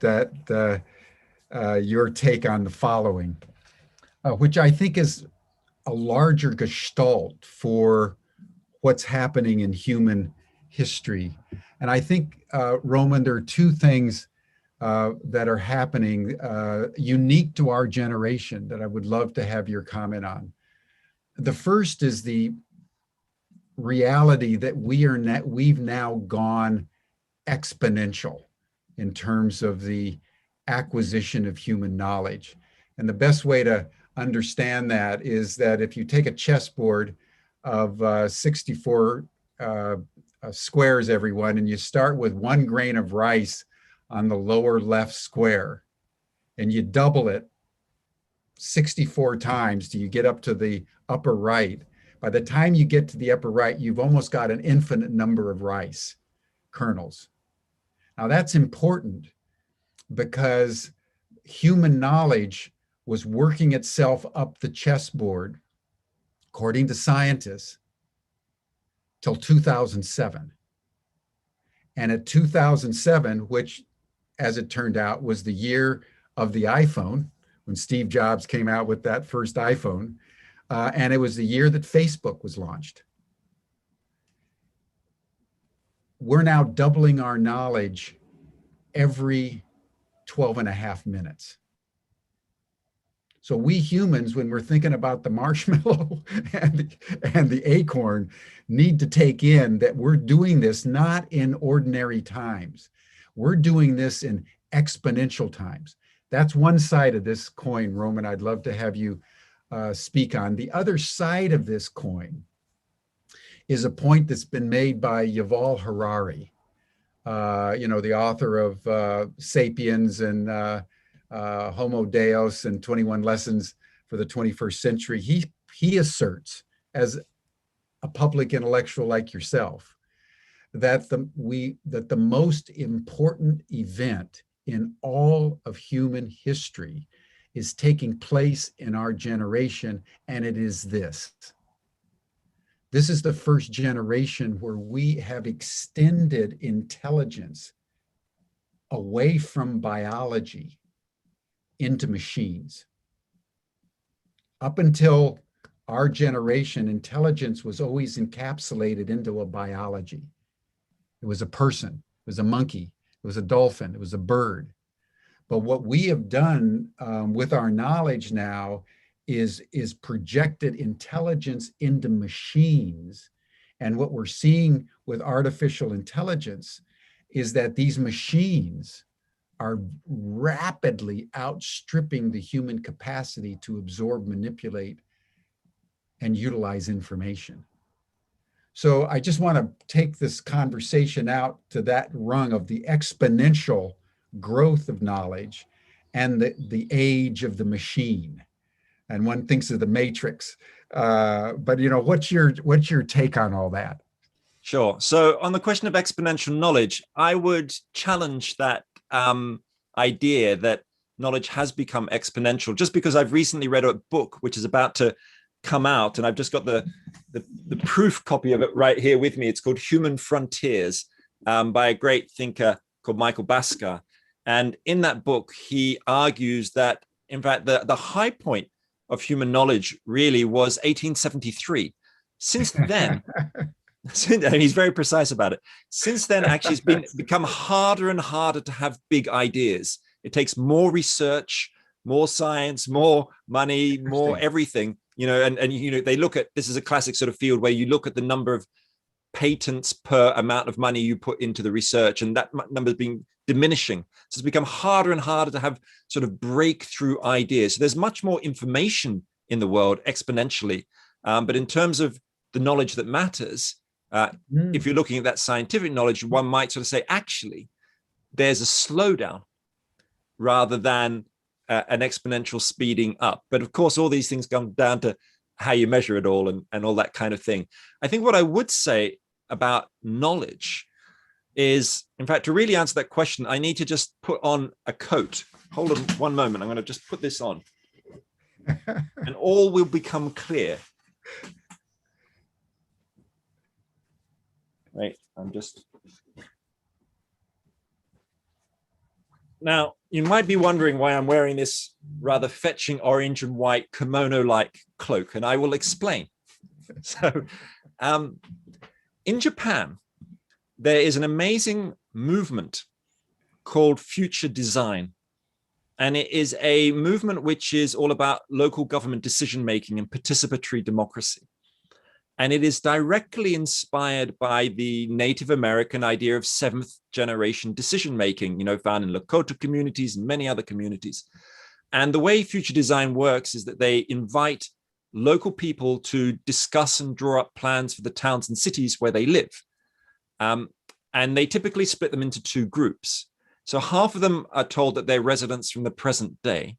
your take on the following, which I think is a larger gestalt for what's happening in human history. And I think, Roman, there are two things that are happening unique to our generation that I would love to have your comment on. The first is the reality that we've now gone exponential in terms of the acquisition of human knowledge. And the best way to understand that is that if you take a chessboard of 64 squares, everyone, and you start with 1 grain of rice on the lower left square, and you double it 64 times till you get up to the upper right. By the time you get to the upper right, you've almost got an infinite number of rice kernels. Now that's important because human knowledge was working itself up the chessboard, according to scientists, till 2007. And at 2007, which, as it turned out, was the year of the iPhone, when Steve Jobs came out with that first iPhone, and it was the year that Facebook was launched. We're now doubling our knowledge every 12 and a half minutes. So we humans, when we're thinking about the marshmallow and the acorn, need to take in that we're doing this not in ordinary times. We're doing this in exponential times. That's one side of this coin, Roman, I'd love to have you speak on. The other side of this coin is a point that's been made by Yuval Harari, the author of Sapiens and Homo Deus and 21 Lessons for the 21st Century. He asserts, as a public intellectual like yourself, that the most important event in all of human history is taking place in our generation, and it is this. This is the first generation where we have extended intelligence away from biology into machines. Up until our generation, intelligence was always encapsulated into a biology. It was a person, it was a monkey, it was a dolphin, it was a bird. But what we have done with our knowledge now is projected intelligence into machines. And what we're seeing with artificial intelligence is that these machines are rapidly outstripping the human capacity to absorb, manipulate, and utilize information. So I just want to take this conversation out to that rung of the exponential growth of knowledge and the age of the machine. And one thinks of the Matrix. But what's your take on all that? Sure. So on the question of exponential knowledge, I would challenge that idea that knowledge has become exponential, just because I've recently read a book which is about to come out, and I've just got the proof copy of it right here with me. It's called Human Frontiers, by a great thinker called Michael Bhaskar. And in that book, he argues that, in fact, the high point of human knowledge really was 1873. Since then, and he's very precise about it. Since then, actually, it's become harder and harder to have big ideas. It takes more research, more science, more money, more everything. And they look at, this is a classic sort of field where you look at the number of patents per amount of money you put into the research, and that number has been diminishing. So it's become harder and harder to have sort of breakthrough ideas. So there's much more information in the world exponentially. But in terms of the knowledge that matters, if you're looking at that scientific knowledge, one might sort of say, actually, there's a slowdown rather than an exponential speeding up. But of course, all these things come down to how you measure it all and all that kind of thing. I think what I would say about knowledge is, in fact, to really answer that question, I need to just put on a coat. Hold on one moment. I'm going to just put this on and all will become clear. Right. Now, you might be wondering why I'm wearing this rather fetching orange and white kimono-like cloak, and I will explain. So, in Japan, there is an amazing movement called future design. And it is a movement which is all about local government decision-making and participatory democracy. And it is directly inspired by the Native American idea of seventh generation decision-making, found in Lakota communities and many other communities. And the way future design works is that they invite local people to discuss and draw up plans for the towns and cities where they live. And they typically split them into two groups. So half of them are told that they're residents from the present day,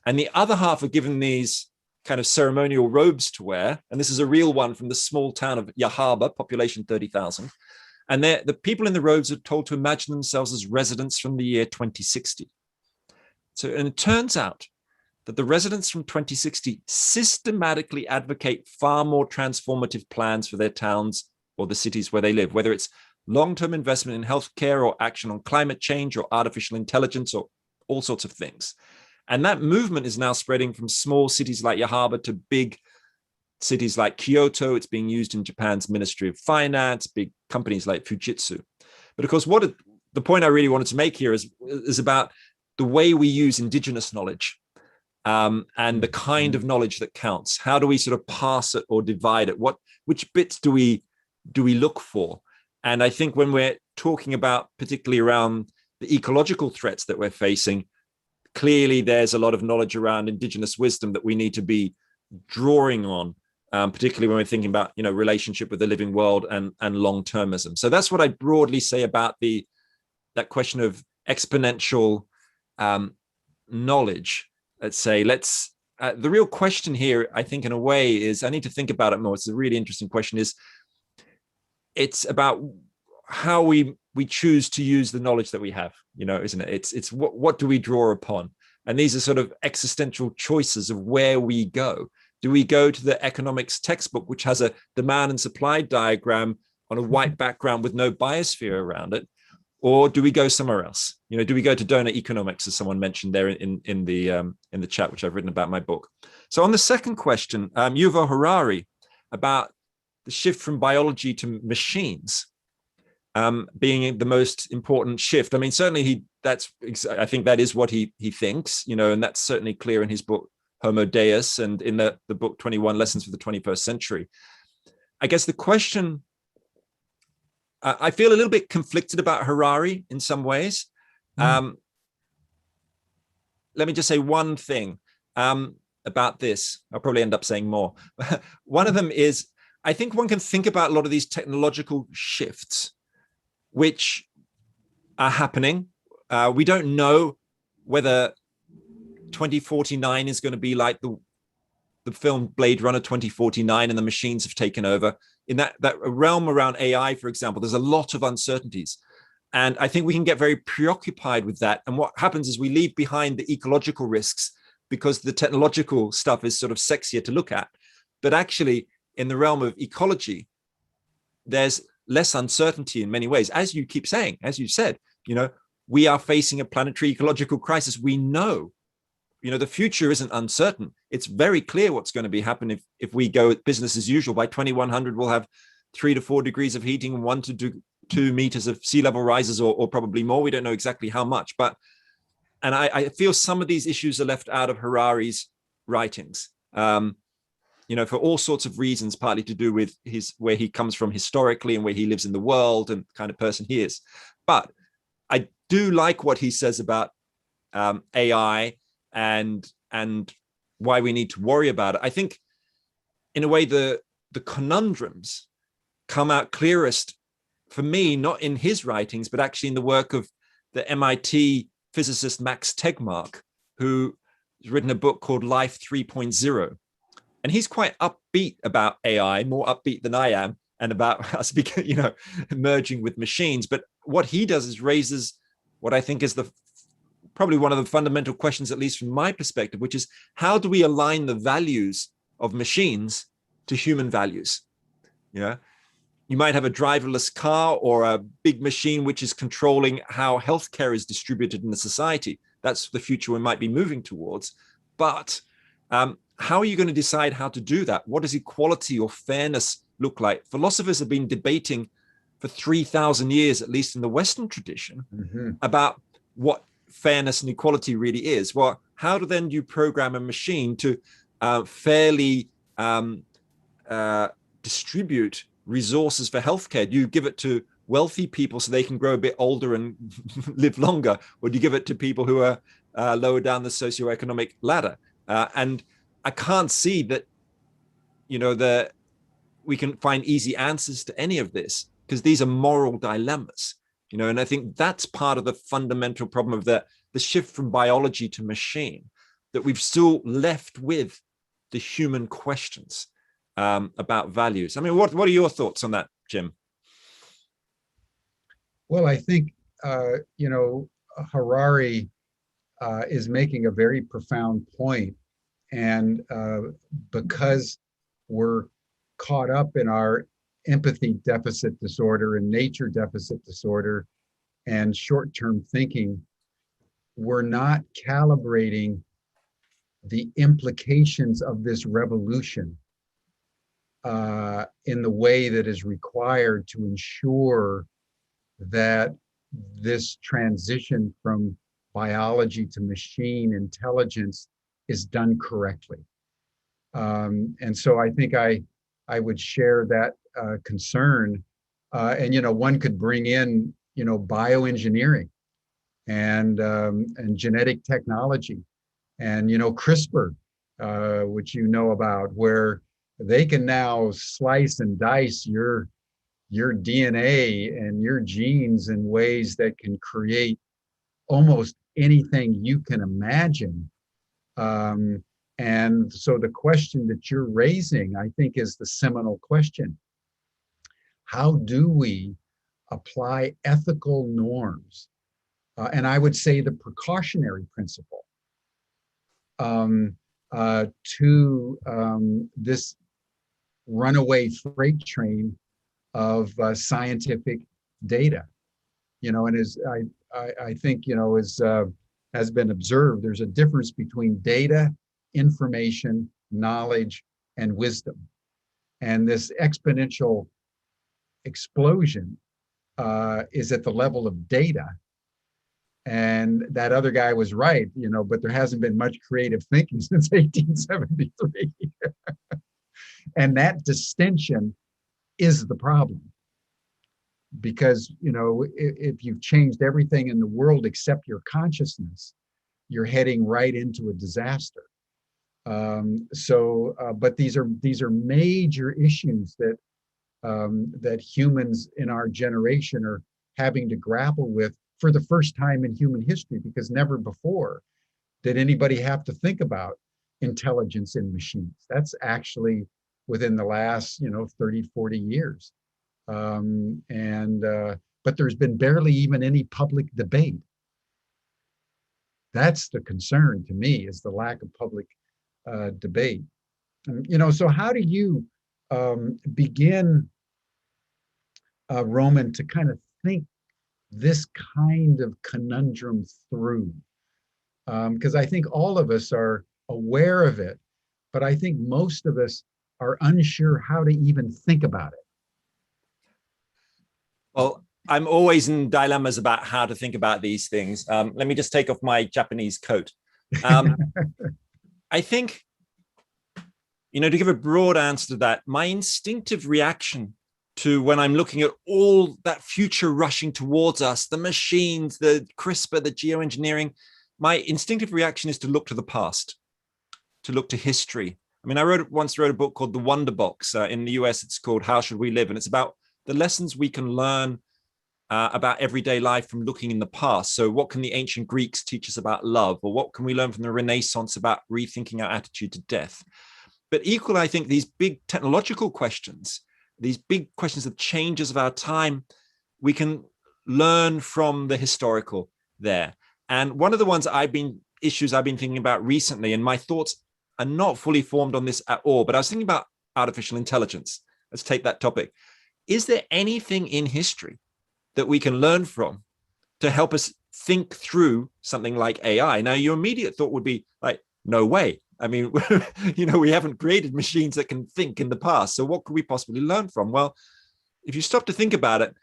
and the other half are given these kind of ceremonial robes to wear. And this is a real one from the small town of Yahaba, population 30,000. And the people in the robes are told to imagine themselves as residents from the year 2060. So, and it turns out that the residents from 2060 systematically advocate far more transformative plans for their towns or the cities where they live, whether it's long-term investment in healthcare or action on climate change or artificial intelligence or all sorts of things. And that movement is now spreading from small cities like Yahaba to big cities like Kyoto. It's being used in Japan's Ministry of Finance, big companies like Fujitsu. But of course, the point I really wanted to make here is about the way we use indigenous knowledge and the kind of knowledge that counts. How do we sort of pass it or divide it? Which bits do we look for? And I think when we're talking about particularly around the ecological threats that we're facing, clearly there's a lot of knowledge around indigenous wisdom that we need to be drawing on, particularly when we're thinking about, relationship with the living world and long-termism. So that's what I broadly say about that question of exponential knowledge. Let's say, the real question here, I think in a way is, I need to think about it more. It's a really interesting question, it's about how we choose to use the knowledge that we have, isn't it? It's what do we draw upon? And these are sort of existential choices of where we go. Do we go to the economics textbook, which has a demand and supply diagram on a white background with no biosphere around it? Or do we go somewhere else? Do we go to donor economics, as someone mentioned there in the chat, which I've written about my book? So on the second question, Yuval Harari, about the shift from biology to machines being the most important shift. I mean, certainly I think that is what he thinks, and that's certainly clear in his book, Homo Deus, and in the book 21 Lessons for the 21st Century. I guess the question, I feel a little bit conflicted about Harari in some ways. Let me just say one thing about this. I'll probably end up saying more. One of them is, I think one can think about a lot of these technological shifts which are happening. We don't know whether 2049 is going to be like the film Blade Runner 2049 and the machines have taken over. In that realm around AI, for example, there's a lot of uncertainties. And I think we can get very preoccupied with that. And what happens is we leave behind the ecological risks because the technological stuff is sort of sexier to look at. But actually, in the realm of ecology, there's less uncertainty in many ways. As you keep saying, as you said, we are facing a planetary ecological crisis. We know, the future isn't uncertain. It's very clear what's going to be happening if we go business as usual. By 2100, we'll have 3 to 4 degrees of heating and 1 to 2 meters of sea level rises, or probably more. We don't know exactly how much, and I feel some of these issues are left out of Harari's writings, for all sorts of reasons, partly to do with where he comes from historically and where he lives in the world and the kind of person he is. But I do like what he says about AI and why we need to worry about it. I think, in a way, the conundrums come out clearest for me, not in his writings, but actually in the work of the MIT physicist Max Tegmark, who has written a book called Life 3.0. And he's quite upbeat about AI, more upbeat than I am, and about us, merging with machines. But what he does is raises what I think is probably one of the fundamental questions, at least from my perspective, which is, how do we align the values of machines to human values? You might have a driverless car or a big machine which is controlling how healthcare is distributed in the society. That's the future we might be moving towards. But how are you going to decide how to do that? What does equality or fairness look like? Philosophers have been debating for 3,000 years, at least in the Western tradition, about what fairness and equality really is. Well, how do you program a machine to fairly distribute resources for healthcare? Do you give it to wealthy people so they can grow a bit older and live longer, or do you give it to people who are lower down the socioeconomic ladder? And I can't see that, we can find easy answers to any of this, because these are moral dilemmas, and I think that's part of the fundamental problem of the shift from biology to machine, that we've still left with the human questions about values. I mean, what are your thoughts on that, Jim? Well, I think, Harari is making a very profound point. And because we're caught up in our empathy deficit disorder and nature deficit disorder and short-term thinking, we're not calibrating the implications of this revolution in the way that is required to ensure that this transition from biology to machine intelligence is done correctly. And so I think I would share that concern. And one could bring in bioengineering and genetic technology, and CRISPR, which about, where they can now slice and dice your DNA and your genes in ways that can create almost anything you can imagine. And so the question that you're raising, I think, is the seminal question. How do we apply ethical norms? And I would say the precautionary principle to this runaway freight train of scientific data? And as I think, as has been observed, there's a difference between data, information, knowledge, and wisdom. And this exponential explosion is at the level of data. And that other guy was right, but there hasn't been much creative thinking since 1873. And that distinction is the problem. Because, if you've changed everything in the world except your consciousness, you're heading right into a disaster. But these are major issues that that humans in our generation are having to grapple with for the first time in human history, because never before did anybody have to think about intelligence in machines. That's actually within the last 30, 40 years. But there's been barely even any public debate. That's the concern to me, is the lack of public debate. So how do you begin, Roman, to kind of think this kind of conundrum through? Because I think all of us are aware of it, but I think most of us are unsure how to even think about it. Well, I'm always in dilemmas about how to think about these things. Let me just take off my Japanese coat. I think, to give a broad answer to that, my instinctive reaction to when I'm looking at all that future rushing towards us, the machines, the CRISPR, the geoengineering, my instinctive reaction is to look to the past, to look to history. I mean, I once wrote a book called The Wonder Box. In the US, it's called How Should We Live? And it's about the lessons we can learn about everyday life from looking in the past. So what can the ancient Greeks teach us about love? Or what can we learn from the Renaissance about rethinking our attitude to death? But equally, I think these big technological questions, these big questions of changes of our time, we can learn from the historical there. And one of the issues I've been thinking about recently, and my thoughts are not fully formed on this at all, but I was thinking about artificial intelligence. Let's take that topic. Is there anything in history that we can learn from to help us think through something like AI? Now, your immediate thought would be like, no way. I mean, we haven't created machines that can think in the past. So what could we possibly learn from? Well, if you stop to think about it,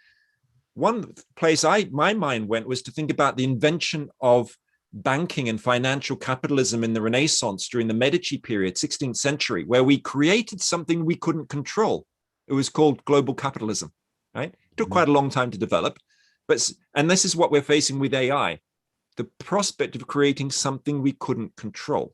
one place my mind went was to think about the invention of banking and financial capitalism in the Renaissance during the Medici period, 16th century, where we created something we couldn't control. It was called global capitalism, right? It took quite a long time to develop, and this is what we're facing with AI, the prospect of creating something we couldn't control,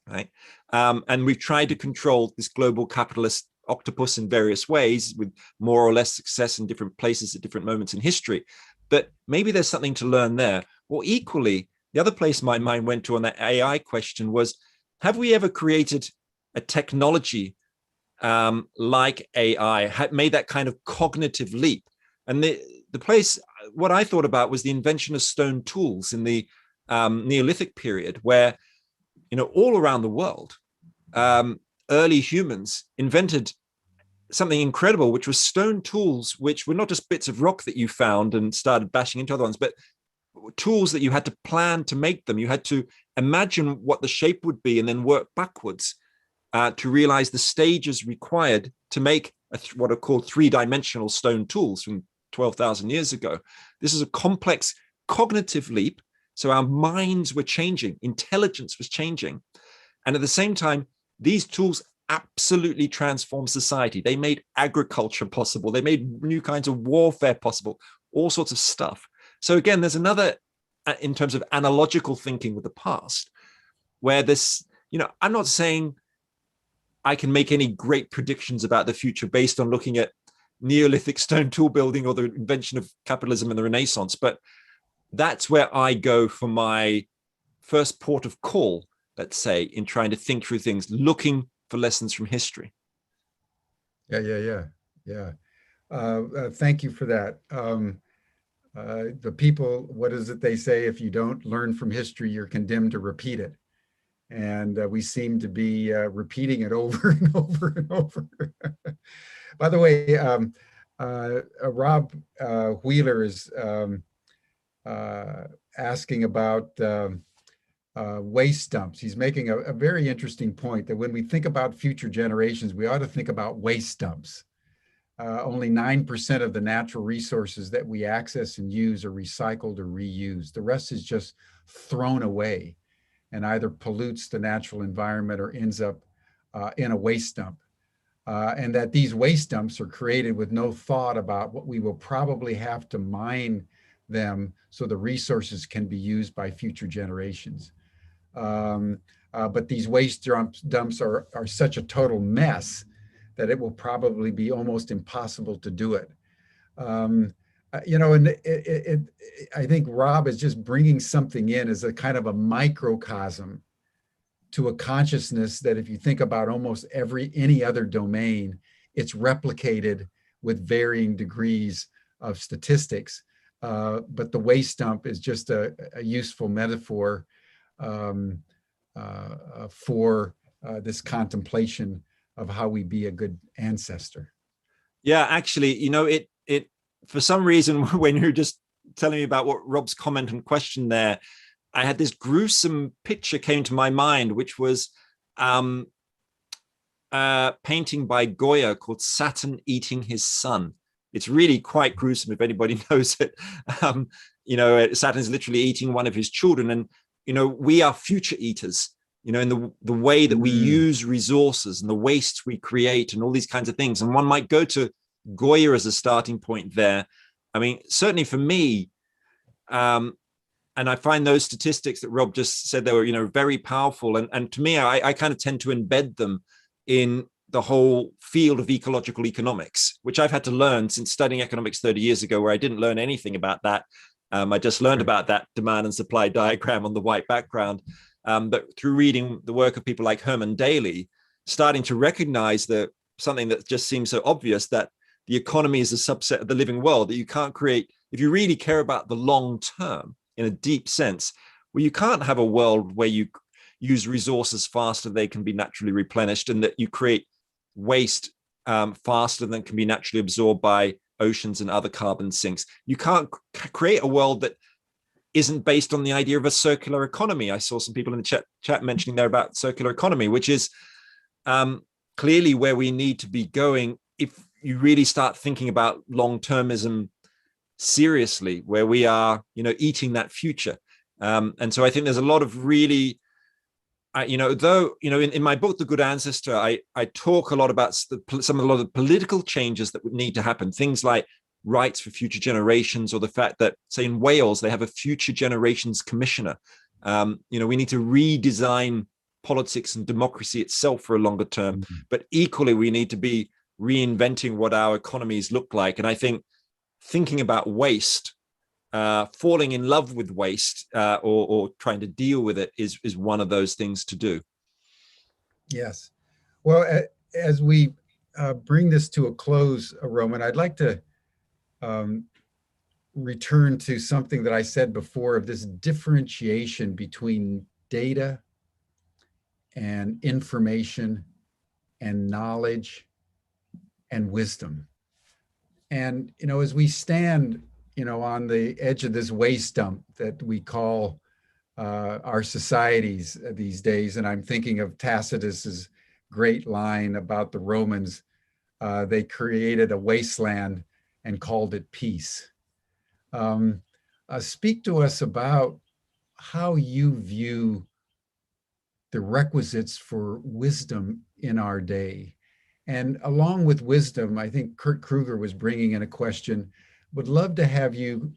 right? And we've tried to control this global capitalist octopus in various ways with more or less success in different places at different moments in history. But maybe there's something to learn there. Or equally, the other place my mind went to on that AI question was, have we ever created a technology like AI, made that kind of cognitive leap? And the place, what I thought about was the invention of stone tools in the Neolithic period, where, all around the world, early humans invented something incredible, which was stone tools, which were not just bits of rock that you found and started bashing into other ones, but tools that you had to plan to make them. You had to imagine what the shape would be and then work backwards to realize the stages required to make what are called three-dimensional stone tools from 12,000 years ago. This is a complex cognitive leap. So our minds were changing, intelligence was changing. And at the same time, these tools absolutely transformed society. They made agriculture possible. They made new kinds of warfare possible, all sorts of stuff. So again, there's another, in terms of analogical thinking with the past, where this, I'm not saying I can make any great predictions about the future based on looking at Neolithic stone tool building or the invention of capitalism in the Renaissance, but that's where I go for my first port of call, let's say, in trying to think through things, looking for lessons from history. Yeah. Thank you for that. The people, what is it they say? If you don't learn from history, you're condemned to repeat it. And we seem to be repeating it over and over and over. By the way, Rob Wheeler is asking about waste dumps. He's making a very interesting point that when we think about future generations, we ought to think about waste dumps. Only 9% of the natural resources that we access and use are recycled or reused. The rest is just thrown away and either pollutes the natural environment or ends up in a waste dump. And that these waste dumps are created with no thought about what we will probably have to mine them so the resources can be used by future generations. But these waste dumps are such a total mess that it will probably be almost impossible to do it. And I think Rob is just bringing something in as a kind of a microcosm to a consciousness that if you think about almost any other domain, it's replicated with varying degrees of statistics. But the waste dump is just a useful metaphor for this contemplation of how we be a good ancestor. Yeah, actually, it for some reason, when you're just telling me about what Rob's comment and question there, I had this gruesome picture came to my mind, which was a painting by Goya called Saturn Eating His Son. It's really quite gruesome if anybody knows it. Saturn's literally eating one of his children. And, we are future eaters, in the way that we use resources and the waste we create and all these kinds of things. And one might go to Goya as a starting point there. I mean, certainly for me, and I find those statistics that Rob just said, they were, very powerful. And to me, I kind of tend to embed them in the whole field of ecological economics, which I've had to learn since studying economics 30 years ago, where I didn't learn anything about that. I just learned about that demand and supply diagram on the white background. But through reading the work of people like Herman Daly, starting to recognize that something that just seems so obvious, that the economy is a subset of the living world, that you can't create, if you really care about the long term in a deep sense, well, you can't have a world where you use resources faster than they can be naturally replenished, and that you create waste faster than can be naturally absorbed by oceans and other carbon sinks. You can't create a world that isn't based on the idea of a circular economy. I saw some people in the chat mentioning there about circular economy, which is clearly where we need to be going if you really start thinking about long-termism seriously, where we are, eating that future. And so I think there's a lot of really, in my book, The Good Ancestor, I talk a lot about a lot of the political changes that would need to happen. Things like rights for future generations, or the fact that, say, in Wales, they have a future generations commissioner. We need to redesign politics and democracy itself for a longer term. But equally, we need to be reinventing what our economies look like. And I think thinking about waste, falling in love with waste, or trying to deal with it is one of those things to do. Yes. Well, as we bring this to a close, Roman, I'd like to return to something that I said before of this differentiation between data and information and knowledge and wisdom. And, as we stand, on the edge of this waste dump that we call our societies these days, and I'm thinking of Tacitus's great line about the Romans. They created a wasteland and called it peace. Speak to us about how you view the requisites for wisdom in our day. And along with wisdom, I think Kurt Kruger was bringing in a question. Would love to have you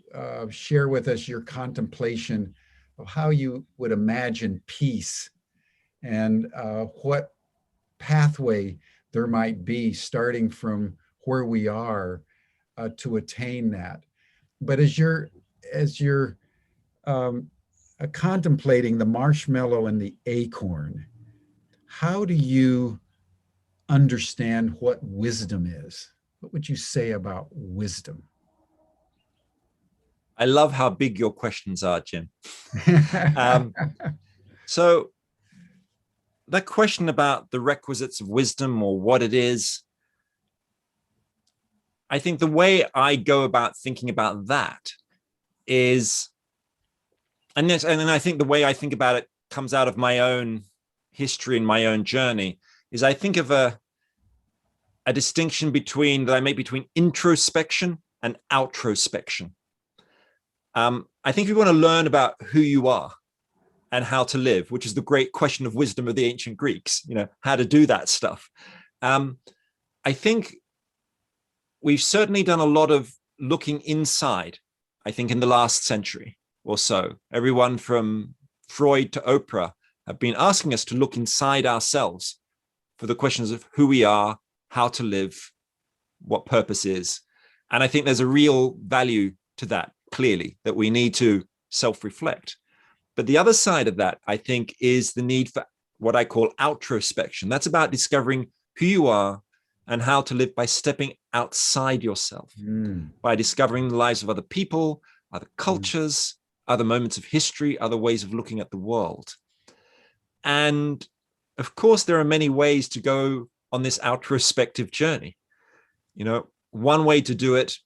share with us your contemplation of how you would imagine peace and what pathway there might be starting from where we are to attain that. But as you're contemplating the marshmallow and the acorn, how do you understand what wisdom is? What would you say about wisdom? I love how big your questions are, Jim. So that question about the requisites of wisdom or what it is, I think the way I go about thinking about that is, and then I think the way I think about it comes out of my own history and my own journey, is I think of a distinction that I make between introspection and outrospection. I think if you want to learn about who you are and how to live, which is the great question of wisdom of the ancient Greeks, how to do that stuff. I think we've certainly done a lot of looking inside, I think, in the last century or so. Everyone from Freud to Oprah have been asking us to look inside ourselves for the questions of who we are, how to live, what purpose is. And I think there's a real value to that, clearly, that we need to self-reflect. But the other side of that, I think, is the need for what I call outrospection. That's about discovering who you are and how to live by stepping outside yourself, by discovering the lives of other people, other cultures, other moments of history, other ways of looking at the world. And of course, there are many ways to go on this outrospective journey. One way to do it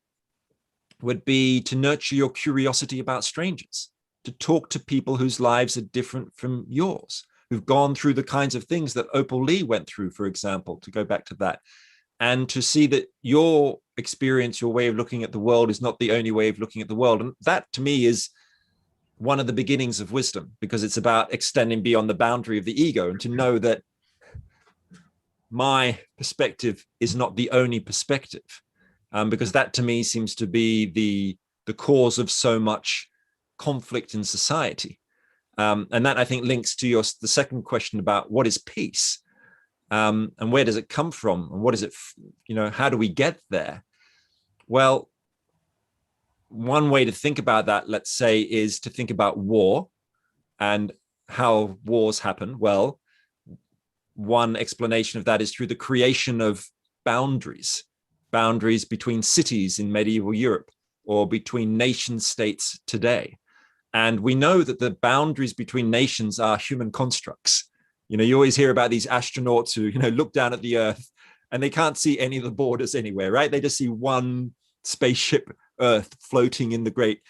would be to nurture your curiosity about strangers, to talk to people whose lives are different from yours, who've gone through the kinds of things that Opal Lee went through, for example, to go back to that, and to see that your experience, your way of looking at the world is not the only way of looking at the world. And that, to me, is one of the beginnings of wisdom, because it's about extending beyond the boundary of the ego and to know that my perspective is not the only perspective, because that, to me, seems to be the cause of so much conflict in society. And that, I think, links to the second question about what is peace, and where does it come from, and what is it, how do we get there? Well, one way to think about that, let's say, is to think about war and how wars happen. Well, one explanation of that is through the creation of boundaries between cities in medieval Europe or between nation states today. And we know that the boundaries between nations are human constructs. You always hear about these astronauts who, look down at the Earth and they can't see any of the borders anywhere, right? They just see one spaceship Earth floating in the great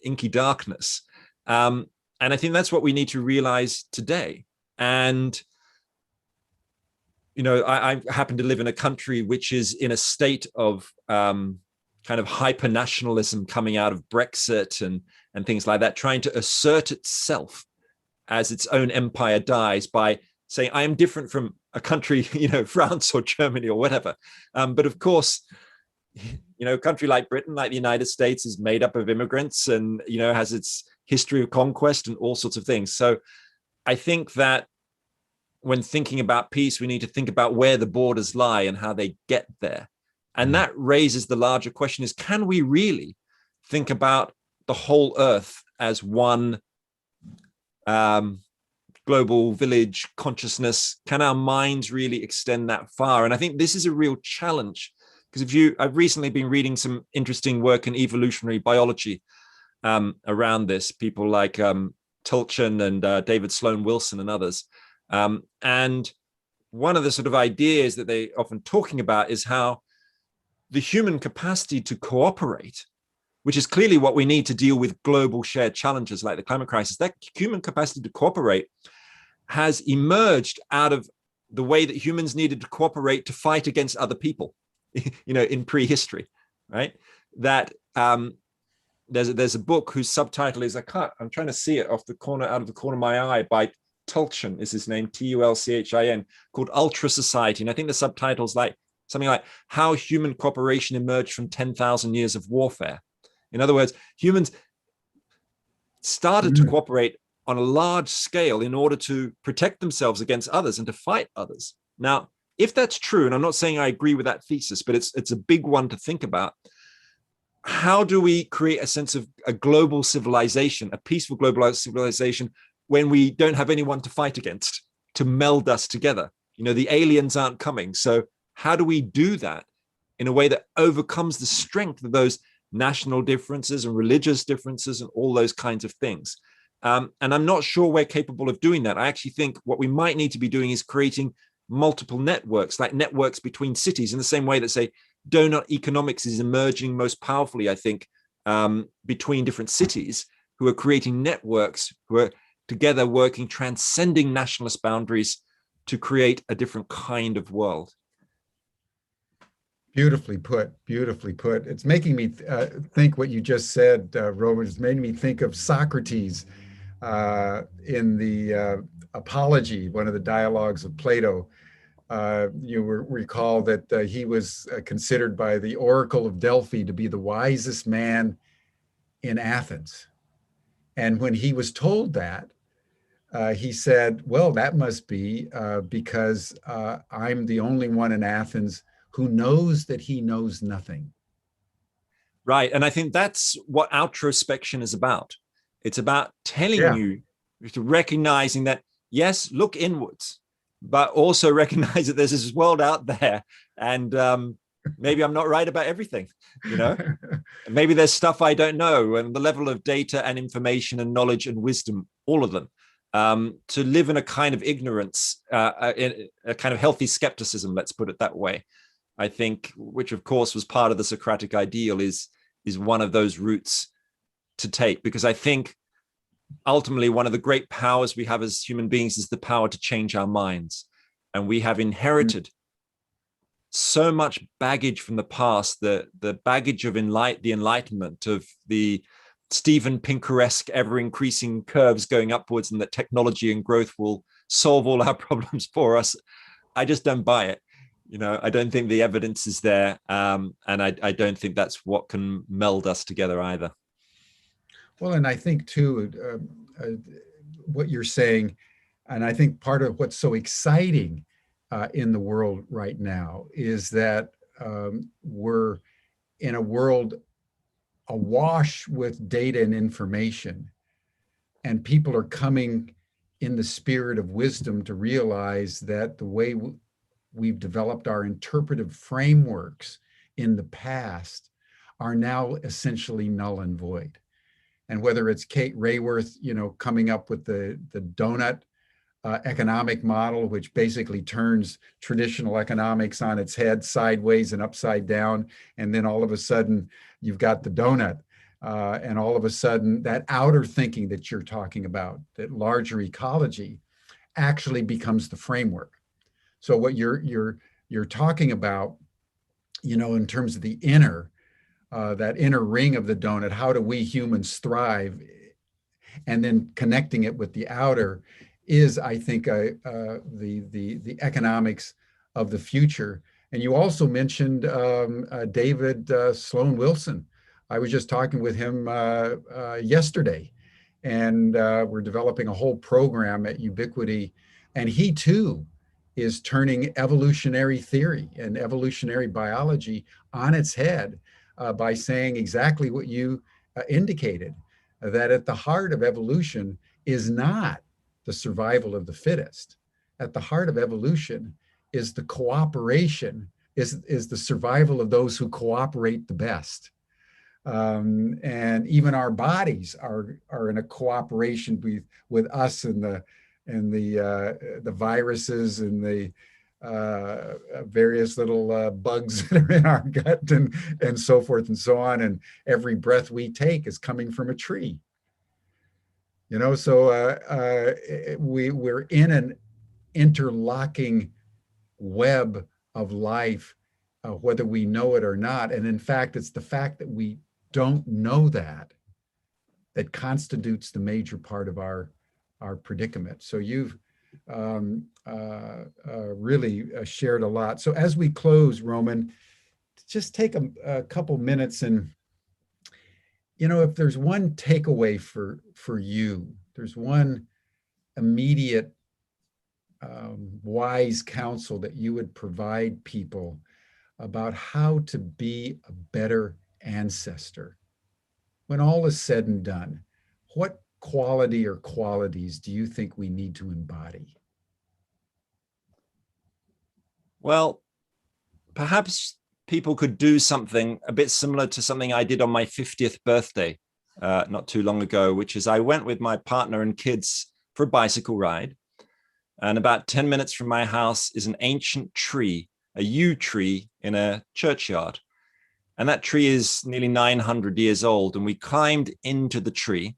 inky darkness. And I think that's what we need to realize today. And I happen to live in a country which is in a state of kind of hyper nationalism coming out of Brexit and things like that, trying to assert itself as its own empire dies by saying, I am different from a country, France or Germany or whatever. But of course, a country like Britain, like the United States, is made up of immigrants and, has its history of conquest and all sorts of things. So I think that when thinking about peace, we need to think about where the borders lie and how they get there. And that raises the larger question is, can we really think about the whole Earth as one global village consciousness? Can our minds really extend that far? And I think this is a real challenge, Because I've recently been reading some interesting work in evolutionary biology around this, people like Tulchin and David Sloan Wilson and others. And one of the sort of ideas that they often talking about is how the human capacity to cooperate, which is clearly what we need to deal with global shared challenges like the climate crisis, that human capacity to cooperate has emerged out of the way that humans needed to cooperate to fight against other people, in prehistory, right? That there's a book whose subtitle is, I'm trying to see it out of the corner of my eye, by Tulchin is his name, Tulchin, called Ultra Society. And I think the subtitle's like something like How Human Cooperation Emerged from 10,000 Years of Warfare. In other words, humans started to cooperate on a large scale in order to protect themselves against others and to fight others. Now, if that's true, and I'm not saying I agree with that thesis, but it's a big one to think about, how do we create a sense of a global civilization, a peaceful global civilization, when we don't have anyone to fight against, to meld us together? The aliens aren't coming. So how do we do that in a way that overcomes the strength of those national differences and religious differences and all those kinds of things? And I'm not sure we're capable of doing that. I actually think what we might need to be doing is creating multiple networks, like networks between cities, in the same way that, say, donut economics is emerging most powerfully, I think, between different cities who are creating networks, who are together working, transcending nationalist boundaries to create a different kind of world. Beautifully put, beautifully put. It's making me think what you just said, Roman. It's made me think of Socrates in the Apology, one of the dialogues of Plato. You recall that he was considered by the Oracle of Delphi to be the wisest man in Athens. And when he was told that, he said, well, that must be because I'm the only one in Athens who knows that he knows nothing. Right. And I think that's what outrospection is about. It's about telling you, recognizing that, yes, look inwards, but also recognize that there's this world out there. And maybe I'm not right about everything, maybe there's stuff I don't know, and the level of data and information and knowledge and wisdom, all of them, to live in a kind of ignorance, in a kind of healthy skepticism, let's put it that way. I think, which of course was part of the Socratic ideal, is one of those routes to take, because I think ultimately one of the great powers we have as human beings is the power to change our minds. And we have inherited so much baggage from the past, the baggage of the Enlightenment, of the Steven Pinker-esque ever-increasing curves going upwards, and that technology and growth will solve all our problems for us. I just don't buy it. I don't think the evidence is there. And I don't think that's what can meld us together either. Well, and I think too, what you're saying, and I think part of what's so exciting in the world right now is that we're in a world awash with data and information, and people are coming in the spirit of wisdom to realize that the way we've developed our interpretive frameworks in the past are now essentially null and void. And whether it's Kate Raworth, coming up with the donut economic model, which basically turns traditional economics on its head, sideways and upside down, and then all of a sudden you've got the donut, and all of a sudden that outer thinking that you're talking about, that larger ecology, actually becomes the framework. So what you're talking about, in terms of the inner, that inner ring of the donut, how do we humans thrive, and then connecting it with the outer, is, I think, the economics of the future. And you also mentioned David Sloan Wilson. I was just talking with him yesterday, and we're developing a whole program at Ubiquity, and he too is turning evolutionary theory and evolutionary biology on its head by saying exactly what you indicated, that at the heart of evolution is not the survival of the fittest. At the heart of evolution is the cooperation is the survival of those who cooperate the best. And even our bodies are in a cooperation with us and the viruses and the various little bugs that are in our gut and so forth and so on. And every breath we take is coming from a tree. So we're in an interlocking web of life, whether we know it or not. And in fact, it's the fact that we don't know that constitutes the major part of our predicament. So you've really shared a lot. So as we close, Roman, just take a couple minutes and, if there's one takeaway for you, there's one immediate wise counsel that you would provide people about how to be a better ancestor. When all is said and done, what quality or qualities do you think we need to embody? Well, perhaps people could do something a bit similar to something I did on my 50th birthday not too long ago, which is I went with my partner and kids for a bicycle ride. And about 10 minutes from my house is an ancient tree, a yew tree in a churchyard. And that tree is nearly 900 years old. And we climbed into the tree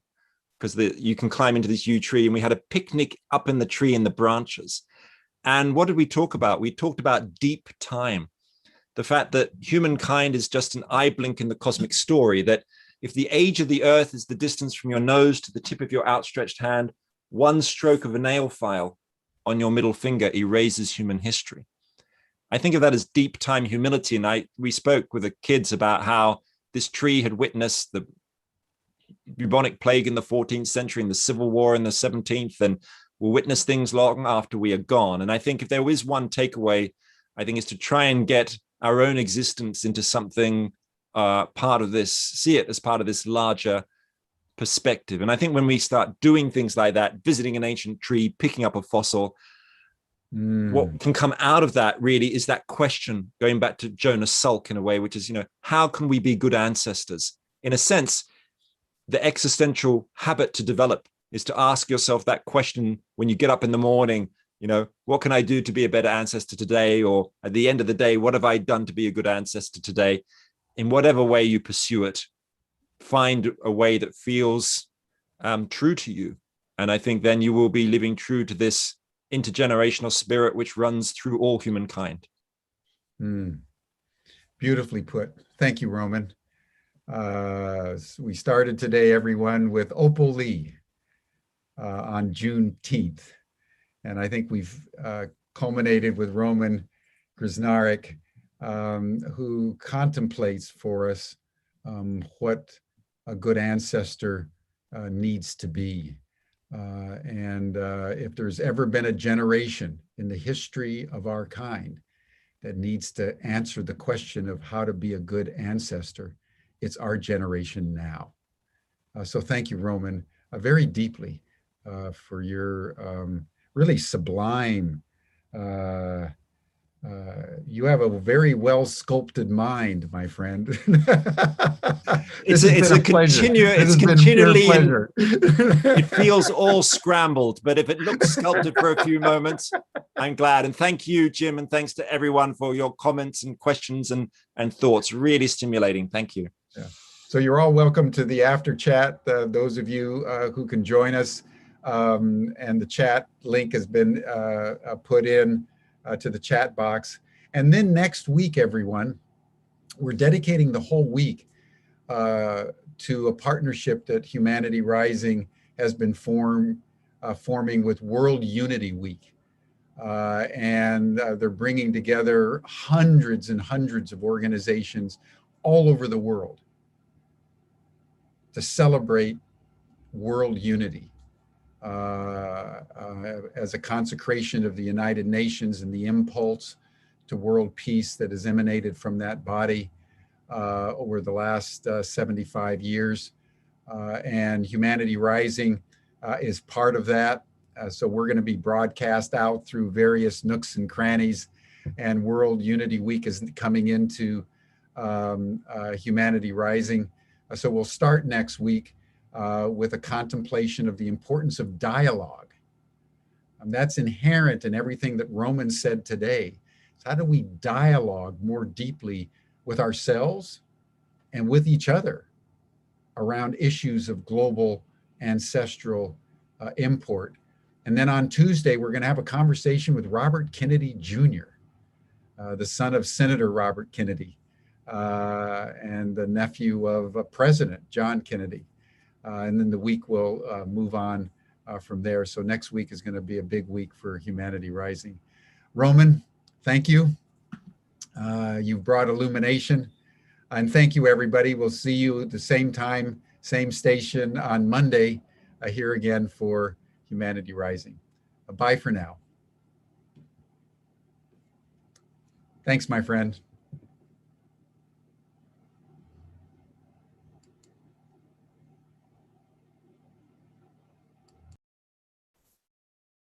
because you can climb into this yew tree. And we had a picnic up in the tree in the branches. And what did we talk about? We talked about deep time. The fact that humankind is just an eye blink in the cosmic story, that if the age of the earth is the distance from your nose to the tip of your outstretched hand, one stroke of a nail file on your middle finger erases human history. I think of that as deep time humility. And we spoke with the kids about how this tree had witnessed the bubonic plague in the 14th century and the Civil War in the 17th, and will witness things long after we are gone. And I think if there is one takeaway, I think is to try and get our own existence into something part of this, see it as part of this larger perspective. And I think when we start doing things like that, visiting an ancient tree, picking up a fossil, what can come out of that really is that question, going back to Jonas Salk in a way, which is, how can we be good ancestors? In a sense, the existential habit to develop is to ask yourself that question when you get up in the morning, what can I do to be a better ancestor today? Or at the end of the day, what have I done to be a good ancestor today? In whatever way you pursue it, find a way that feels true to you. And I think then you will be living true to this intergenerational spirit which runs through all humankind. Beautifully put. Thank you, Roman. We started today, everyone, with Opal Lee on Juneteenth. And I think we've culminated with Roman Krznaric, who contemplates for us what a good ancestor needs to be. And if there's ever been a generation in the history of our kind that needs to answer the question of how to be a good ancestor, it's our generation now. So thank you, Roman, very deeply for your really sublime, you have a very well sculpted mind, my friend. It's continually, it feels all scrambled, but if it looks sculpted for a few moments, I'm glad. And thank you, Jim, and thanks to everyone for your comments and questions and thoughts. Really stimulating. Thank you. Yeah. So you're all welcome to the after chat, those of you who can join us. And the chat link has been put in to the chat box. And then next week, everyone, we're dedicating the whole week to a partnership that Humanity Rising has been forming with World Unity Week. And they're bringing together hundreds and hundreds of organizations all over the world to celebrate world unity as a consecration of the United Nations and the impulse to world peace that has emanated from that body over the last 75 years. And Humanity Rising is part of that. So we're going to be broadcast out through various nooks and crannies and World Unity Week is coming into Humanity Rising. So we'll start next week with a contemplation of the importance of dialogue. That's inherent in everything that Roman said today. So how do we dialogue more deeply with ourselves and with each other around issues of global ancestral import? And then on Tuesday, we're going to have a conversation with Robert Kennedy Jr., the son of Senator Robert Kennedy, and the nephew of President John Kennedy. And then the week will move on from there. So next week is going to be a big week for Humanity Rising. Roman, thank you. You've brought illumination. And thank you, everybody. We'll see you at the same time, same station on Monday here again for Humanity Rising. Bye for now. Thanks, my friend.